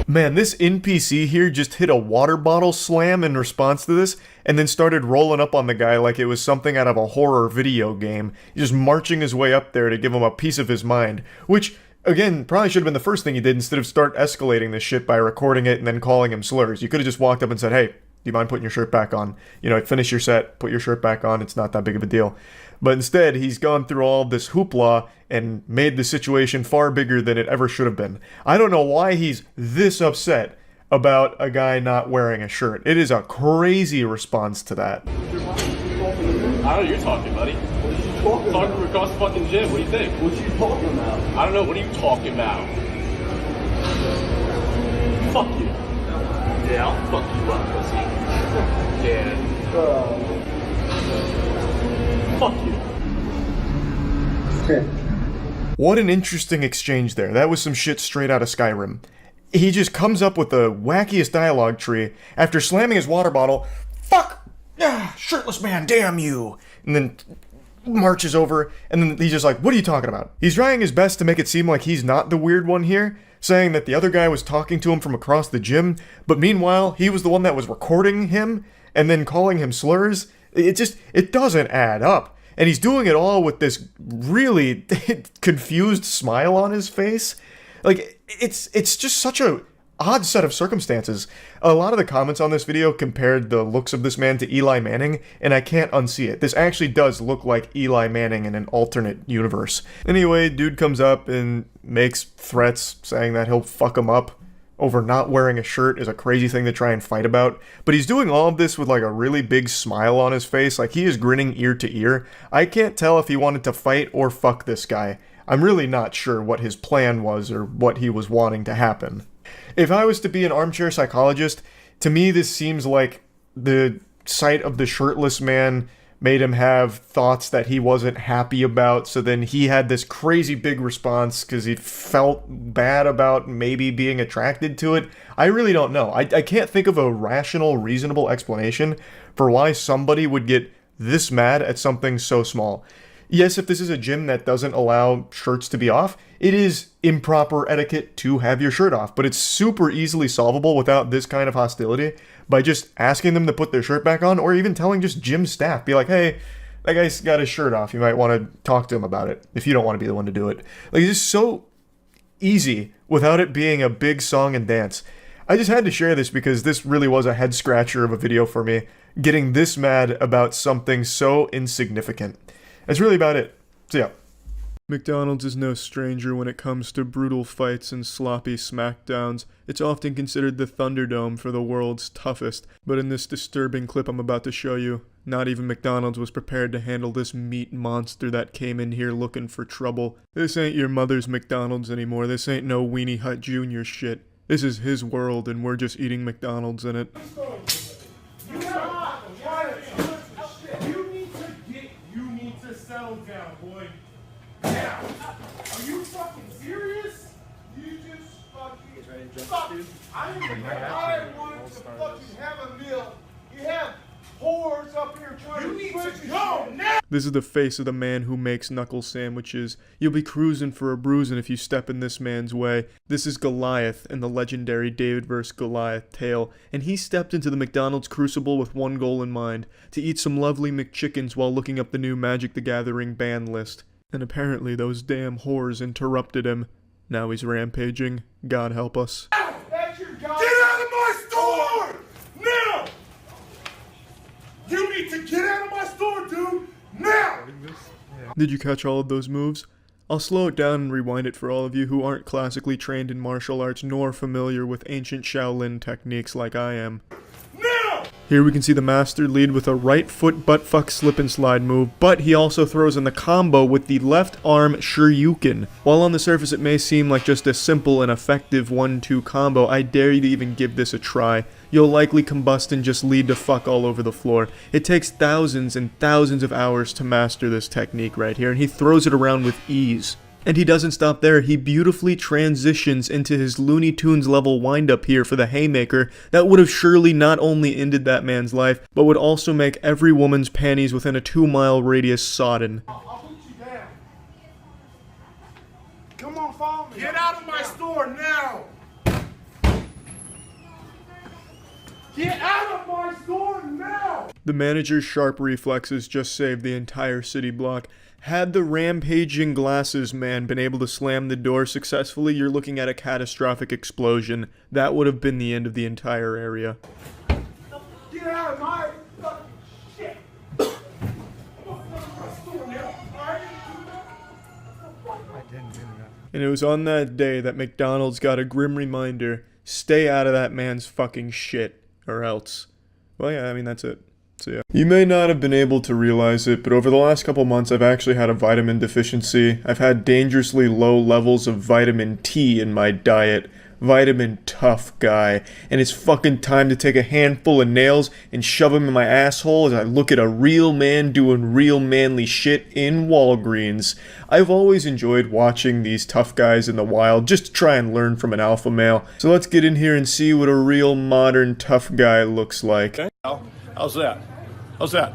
Man, this NPC here just hit a water bottle slam in response to this, and then started rolling up on the guy like it was something out of a horror video game. He's just marching his way up there to give him a piece of his mind, which, again, probably should have been the first thing he did instead of start escalating this shit by recording it and then calling him slurs. You could have just walked up and said, hey, do you mind putting your shirt back on? You know, finish your set, put your shirt back on, it's not that big of a deal. But instead, he's gone through all this hoopla and made the situation far bigger than it ever should have been. I don't know why he's this upset about a guy not wearing a shirt. It is a crazy response to that. I don't know, you're talking, buddy. What are you talking about? Talking across the fucking gym, what do you think? What are you talking about? I don't know, what are you talking about? Fuck you. Yeah, I'll fuck you up, pussy. Yeah. Fuck you. What an interesting exchange there. That was some shit straight out of Skyrim. He just comes up with the wackiest dialogue tree after slamming his water bottle. Fuck! Ah, shirtless man, damn you! And then marches over, and then he's just like, what are you talking about? He's trying his best to make it seem like he's not the weird one here, saying that the other guy was talking to him from across the gym, but meanwhile, he was the one that was recording him, and then calling him slurs. It doesn't add up. And he's doing it all with this really confused smile on his face. Like, it's just such a odd set of circumstances. A lot of the comments on this video compared the looks of this man to Eli Manning, and I can't unsee it. This actually does look like Eli Manning in an alternate universe. Anyway, dude comes up and makes threats saying that he'll fuck him up over not wearing a shirt is a crazy thing to try and fight about. But he's doing all of this with like a really big smile on his face, like he is grinning ear to ear. I can't tell if he wanted to fight or fuck this guy. I'm really not sure what his plan was or what he was wanting to happen. If I was to be an armchair psychologist, to me this seems like the sight of the shirtless man made him have thoughts that he wasn't happy about, so then he had this crazy big response because he felt bad about maybe being attracted to it. I really don't know. I can't think of a rational, reasonable explanation for why somebody would get this mad at something so small. Yes, if this is a gym that doesn't allow shirts to be off, it is improper etiquette to have your shirt off, but it's super easily solvable without this kind of hostility by just asking them to put their shirt back on, or even telling just gym staff, be like, hey, that guy's got his shirt off, you might want to talk to him about it, if you don't want to be the one to do it. Like, it's just so easy without it being a big song and dance. I just had to share this because this really was a head scratcher of a video for me, getting this mad about something so insignificant. That's really about it. So yeah. McDonald's is no stranger when it comes to brutal fights and sloppy smackdowns. It's often considered the Thunderdome for the world's toughest, but in this disturbing clip I'm about to show you, not even McDonald's was prepared to handle this meat monster that came in here looking for trouble. This ain't your mother's McDonald's anymore. This ain't no Weenie Hut Jr. shit. This is his world and we're just eating McDonald's in it. Settle down, boy. Now, are you fucking serious? You just fucking fuck. I wanted to fucking have a meal. You have whores up here trying to go now. This is the face of the man who makes knuckle sandwiches. You'll be cruising for a bruising if you step in this man's way. This is Goliath in the legendary David vs. Goliath tale, and he stepped into the McDonald's crucible with one goal in mind, to eat some lovely McChickens while looking up the new Magic the Gathering ban list. And apparently those damn whores interrupted him. Now he's rampaging. God help us. That's your guy. Get out of my store! Now! You need to get out of my store, dude! Now! Did you catch all of those moves? I'll slow it down and rewind it for all of you who aren't classically trained in martial arts nor familiar with ancient Shaolin techniques like I am. Now! Here we can see the master lead with a right foot buttfuck slip and slide move, but he also throws in the combo with the left arm Shoryuken. While on the surface it may seem like just a simple and effective 1-2 combo, I dare you to even give this a try. You'll likely combust and just lead to fuck all over the floor. It takes thousands and thousands of hours to master this technique right here, and he throws it around with ease. And he doesn't stop there, he beautifully transitions into his Looney Tunes level windup here for the haymaker that would have surely not only ended that man's life, but would also make every woman's panties within a 2-mile radius sodden. I'll put you down. Come on, follow me. Get out of my store now. Get out of my store now. The manager's sharp reflexes just saved the entire city block. Had the rampaging glasses man been able to slam the door successfully, you're looking at a catastrophic explosion. That would have been the end of the entire area. Get out of my fucking shit. I'm gonna my store now, alright? And it was on that day that McDonald's got a grim reminder, stay out of that man's fucking shit, or else. Well, yeah, I mean, that's it. So yeah. You may not have been able to realize it, but over the last couple months I've actually had a vitamin deficiency. I've had dangerously low levels of vitamin T in my diet. Vitamin tough guy. And it's fucking time to take a handful of nails and shove them in my asshole as I look at a real man doing real manly shit in Walgreens. I've always enjoyed watching these tough guys in the wild just to try and learn from an alpha male. So let's get in here and see what a real modern tough guy looks like. Okay. How's that? How's that?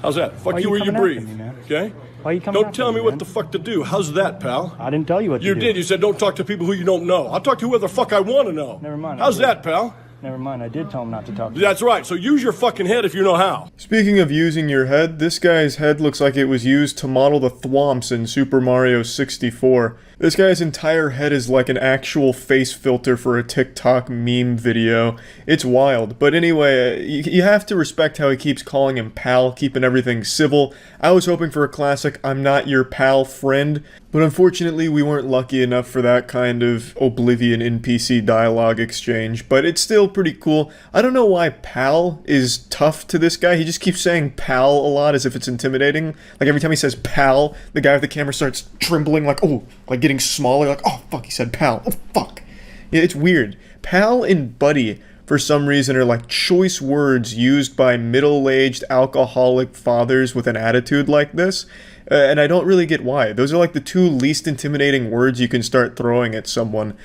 How's that? Fuck you where you breathe. Okay? Why are you coming Don't tell me what the fuck to do. How's that, pal? I didn't tell you what to do. You did. You said don't talk to people who you don't know. I'll talk to whoever the fuck I want to know. Never mind. How's that, pal? Never mind. I did tell him not to talk to you. That's right. So use your fucking head if you know how. Speaking of using your head, this guy's head looks like it was used to model the thwomps in Super Mario 64. This guy's entire head is like an actual face filter for a TikTok meme video. It's wild. But anyway, you have to respect how he keeps calling him pal, keeping everything civil. I was hoping for a classic I'm not your pal friend, but unfortunately we weren't lucky enough for that kind of Oblivion NPC dialogue exchange, but it's still pretty cool. I don't know why pal is tough to this guy. He just keeps saying pal a lot as if it's intimidating. Like every time he says pal, the guy with the camera starts trembling like, oh, like getting smaller, like, oh fuck, he said pal, oh fuck. Yeah, it's weird. Pal and buddy, for some reason, are like choice words used by middle-aged alcoholic fathers with an attitude like this, and I don't really get why. Those are like the two least intimidating words you can start throwing at someone.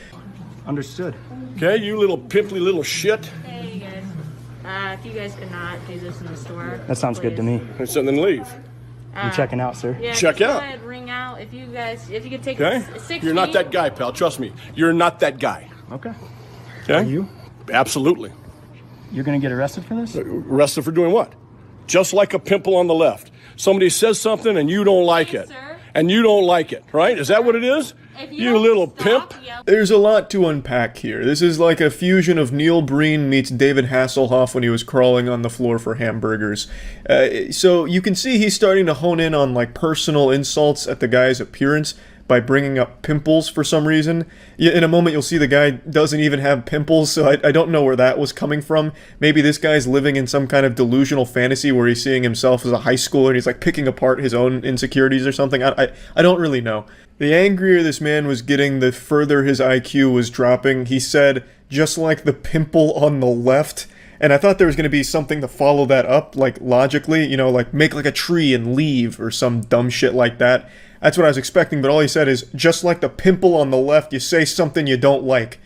Understood. Okay, you little pimply little shit. Hey, you guys. If you guys could not do this in the store. That sounds good to me. And so then leave. I'm checking out, sir. Yeah, Check out. Go ahead, ring out. If you could take Okay? 6 You're not feet. that guy, pal. Trust me. You're not that guy. Okay. Okay? Are you? Absolutely. You're gonna get arrested for this? Arrested for doing what? Just like a pimple on the left. Somebody says something and you don't like it. Sir. And you don't like it, right? Is that what it is? If You little pimp. There's a lot to unpack here. This is like a fusion of Neil Breen meets David Hasselhoff when he was crawling on the floor for hamburgers. So you can see he's starting to hone in on like personal insults at the guy's appearance by bringing up pimples for some reason. In a moment you'll see the guy doesn't even have pimples, so I don't know where that was coming from. Maybe this guy's living in some kind of delusional fantasy where he's seeing himself as a high schooler and he's like picking apart his own insecurities or something. I don't really know. The angrier this man was getting, the further his IQ was dropping. He said, just like the pimple on the left. And I thought there was going to be something to follow that up, like logically, you know, like make like a tree and leave or some dumb shit like that. That's what I was expecting, but all he said is, just like the pimple on the left, you say something you don't like.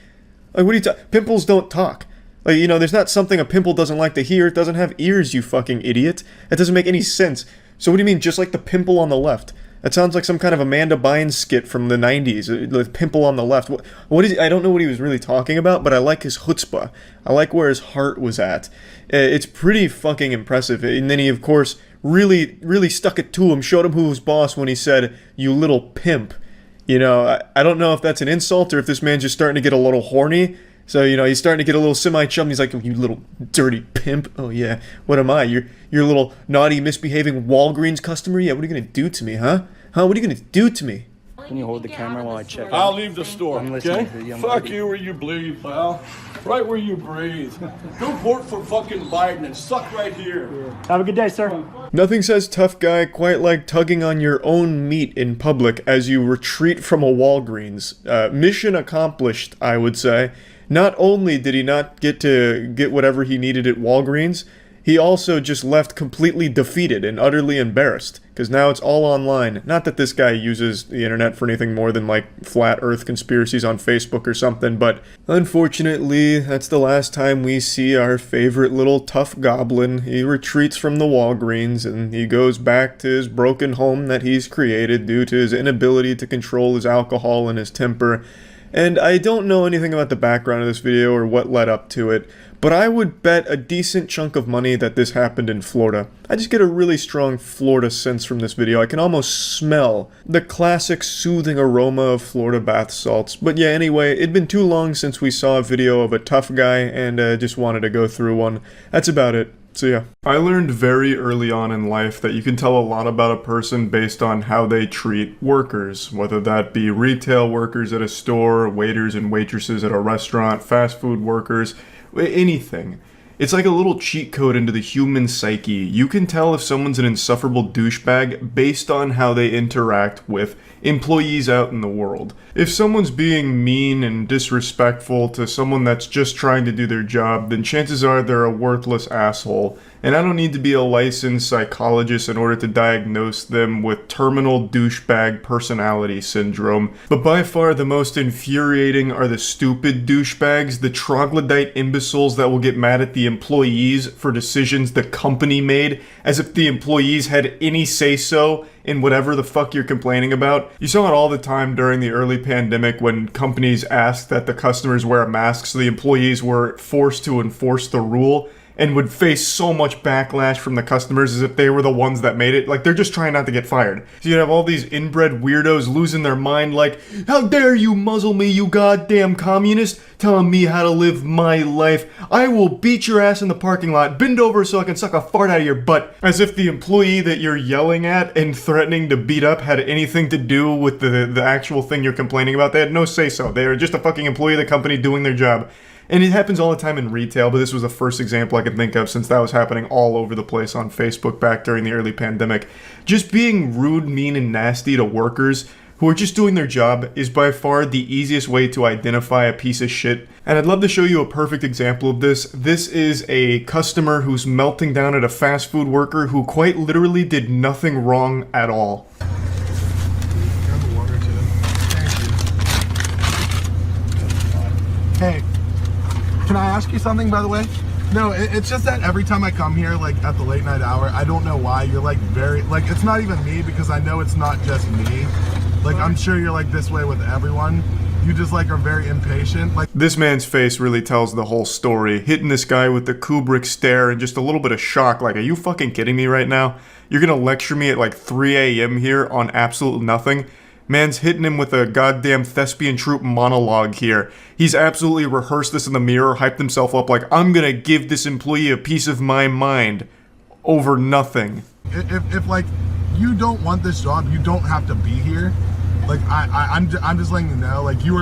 Like, what are you pimples don't talk. Like, you know, there's not something a pimple doesn't like to hear. It doesn't have ears, you fucking idiot. That doesn't make any sense. So what do you mean, just like the pimple on the left? That sounds like some kind of Amanda Bynes skit from the 90s. The pimple on the left. What is it? I don't know what he was really talking about, but I like his chutzpah. I like where his heart was at. It's pretty fucking impressive. And then he, of course, really stuck it to him, showed him who was boss when he said, you little pimp. You know, I don't know if that's an insult or if this man's just starting to get a little horny. So, you know, he's starting to get a little semi-chum. He's like, you little dirty pimp. Oh, yeah. What am I? You're a little naughty, misbehaving Walgreens customer? Yeah, what are you going to do to me, huh? Huh? What are you going to do to me? Can you hold the camera while I check? I'll leave the store, I'm listening okay? to the young Fuck lady. you where you breathe, pal. Right where you breathe. Go vote for fucking Biden and suck right here. Have a good day, sir. Nothing says tough guy quite like tugging on your own meat in public as you retreat from a Walgreens. Mission accomplished, I would say. Not only did he not get whatever he needed at Walgreens, he also just left completely defeated and utterly embarrassed, because now it's all online. Not that this guy uses the internet for anything more than like flat earth conspiracies on Facebook or something, but unfortunately, that's the last time we see our favorite little tough goblin. He retreats from the Walgreens and he goes back to his broken home that he's created due to his inability to control his alcohol and his temper. And I don't know anything about the background of this video or what led up to it, but I would bet a decent chunk of money that this happened in Florida. I just get a really strong Florida sense from this video. I can almost smell the classic soothing aroma of Florida bath salts. But yeah, anyway, it'd been too long since we saw a video of a tough guy, and just wanted to go through one. That's about it. So yeah. I learned very early on in life that you can tell a lot about a person based on how they treat workers, whether that be retail workers at a store, waiters and waitresses at a restaurant, fast food workers, anything. It's like a little cheat code into the human psyche. You can tell if someone's an insufferable douchebag based on how they interact with employees out in the world. If someone's being mean and disrespectful to someone that's just trying to do their job, then chances are they're a worthless asshole. And I don't need to be a licensed psychologist in order to diagnose them with terminal douchebag personality syndrome. But by far the most infuriating are the stupid douchebags, the troglodyte imbeciles that will get mad at the employees for decisions the company made, as if the employees had any say-so in whatever the fuck you're complaining about. You saw it all the time during the early pandemic when companies asked that the customers wear a mask, so the employees were forced to enforce the rule and would face so much backlash from the customers as if they were the ones that made it. Like, they're just trying not to get fired. So you have all these inbred weirdos losing their mind like, how dare you muzzle me, you goddamn communist, telling me how to live my life. I will beat your ass in the parking lot, bend over so I can suck a fart out of your butt. As if the employee that you're yelling at and threatening to beat up had anything to do with the actual thing you're complaining about. They had no say-so. They were just a fucking employee of the company doing their job. And it happens all the time in retail, but this was the first example I could think of since that was happening all over the place on Facebook back during the early pandemic. Just being rude, mean, and nasty to workers who are just doing their job is by far the easiest way to identify a piece of shit. And I'd love to show you a perfect example of this. This is a customer who's melting down at a fast food worker who quite literally did nothing wrong at all. Hey, can I ask you something, by the way? No, it's just that every time I come here, like, at the late night hour, I don't know why, you're, like, very, like, it's not even me, because I know it's not just me. Like, I'm sure you're, like, this way with everyone. You just, like, are very impatient. Like, this man's face really tells the whole story, hitting this guy with the Kubrick stare and just a little bit of shock, like, are you fucking kidding me right now? You're gonna lecture me at, like, 3 a.m. here on absolute nothing? Man's hitting him with a goddamn thespian troupe monologue here. He's absolutely rehearsed this in the mirror, hyped himself up like, I'm gonna give this employee a piece of my mind over nothing. If like, you don't want this job, you don't have to be here. Like, I'm just letting you know, like, you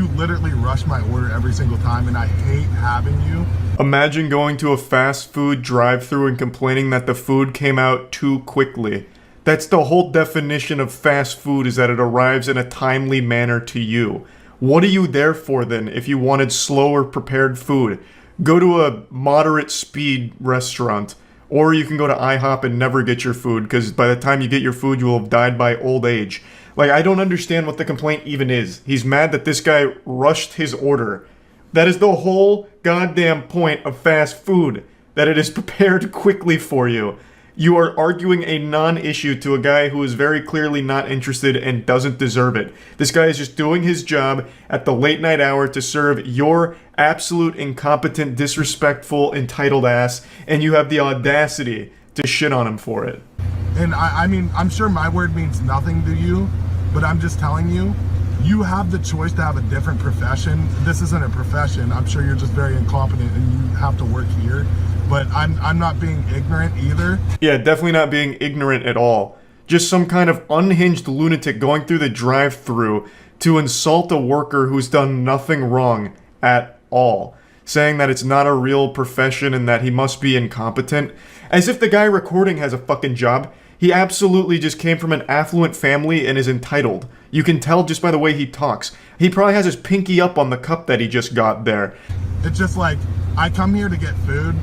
literally rush my order every single time, and I hate having you. Imagine going to a fast food drive-thru and complaining that the food came out too quickly. That's the whole definition of fast food, is that it arrives in a timely manner to you. What are you there for then if you wanted slower prepared food? Go to a moderate speed restaurant. Or you can go to IHOP and never get your food, because by the time you get your food, you will have died by old age. Like, I don't understand what the complaint even is. He's mad that this guy rushed his order. That is the whole goddamn point of fast food, that it is prepared quickly for you. You are arguing a non-issue to a guy who is very clearly not interested and doesn't deserve it. This guy is just doing his job at the late night hour to serve your absolute incompetent, disrespectful, entitled ass, and you have the audacity to shit on him for it. And I mean, I'm sure my word means nothing to you, but I'm just telling you, you have the choice to have a different profession. This isn't a profession. I'm sure you're just very incompetent and you have to work here. But I'm not being ignorant either. Yeah, definitely not being ignorant at all. just some kind of unhinged lunatic going through the drive-thru to insult a worker who's done nothing wrong at all, saying that it's not a real profession and that he must be incompetent, as if the guy recording has a fucking job. He absolutely just came from an affluent family and is entitled. You can tell just by the way he talks. He probably has his pinky up on the cup that he just got there. It's just like, I come here to get food.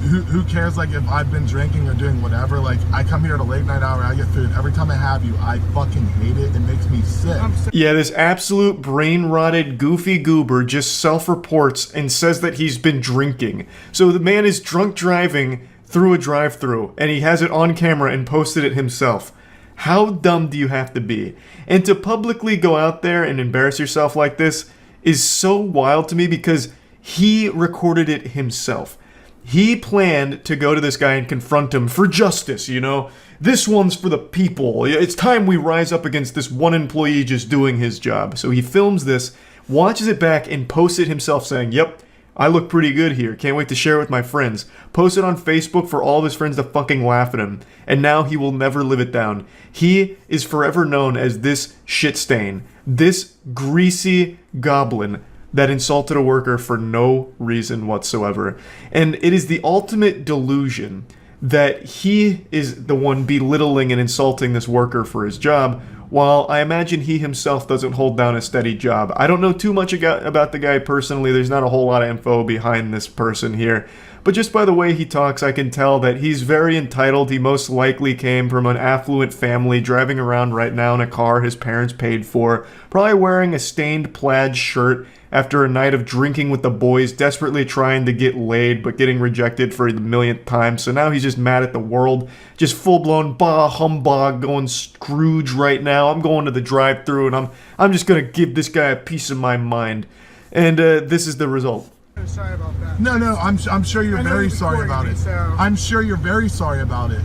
Who cares, like, if I've been drinking or doing whatever? Like, I come here at a late night hour, I get food. Every time I have you, I fucking hate it. It makes me sick. Yeah, this absolute brain-rotted, goofy goober just self-reports and says that he's been drinking. So the man is drunk driving through a drive-thru, and he has it on camera and posted it himself. How dumb do you have to be? And to publicly go out there and embarrass yourself like this is so wild to me because he recorded it himself. He planned to go to this guy and confront him for justice, you know? This one's for the people. It's time we rise up against this one employee just doing his job. So he films this, watches it back, and posts it himself saying, yep, I look pretty good here. Can't wait to share it with my friends. Post it on Facebook for all of his friends to fucking laugh at him. And now he will never live it down. He is forever known as this shit stain. This greasy goblin that insulted a worker for no reason whatsoever. And it is the ultimate delusion that he is the one belittling and insulting this worker for his job, while I imagine he himself doesn't hold down a steady job. I don't know too much about the guy personally. There's not a whole lot of info behind this person here. But just by the way he talks, I can tell that he's very entitled. He most likely came from an affluent family, driving around right now in a car his parents paid for, probably wearing a stained plaid shirt after a night of drinking with the boys, desperately trying to get laid, but getting rejected for the millionth time. So now he's just mad at the world, just full-blown bah humbug, going Scrooge right now. I'm going to the drive-thru and I'm just gonna give this guy a piece of my mind. And this is the result. Sorry about that. No, I'm sure you're very sorry about it. I'm sure you're very sorry about it.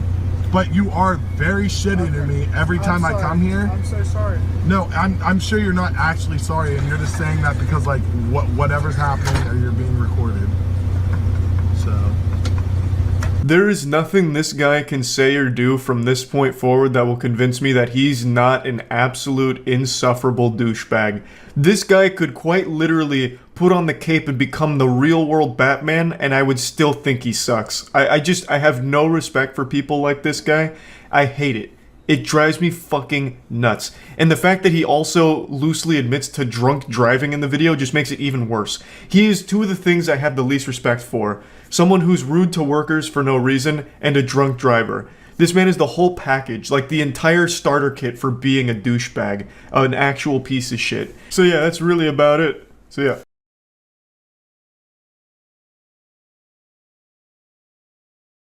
But you are very shitty to me every time I come here. I'm so sorry. No, I'm sure you're not actually sorry, and you're just saying that because, like, whatever's happening or you're being recorded. So there is nothing this guy can say or do from this point forward that will convince me that he's not an absolute insufferable douchebag. This guy could quite literally put on the cape and become the real world Batman, and I would still think he sucks. I have no respect for people like this guy. I hate it. It drives me fucking nuts. And the fact that he also loosely admits to drunk driving in the video just makes it even worse. He is two of the things I have the least respect for. Someone who's rude to workers for no reason, and a drunk driver. This man is the whole package, like the entire starter kit for being a douchebag, an actual piece of shit. So yeah, that's really about it. So yeah.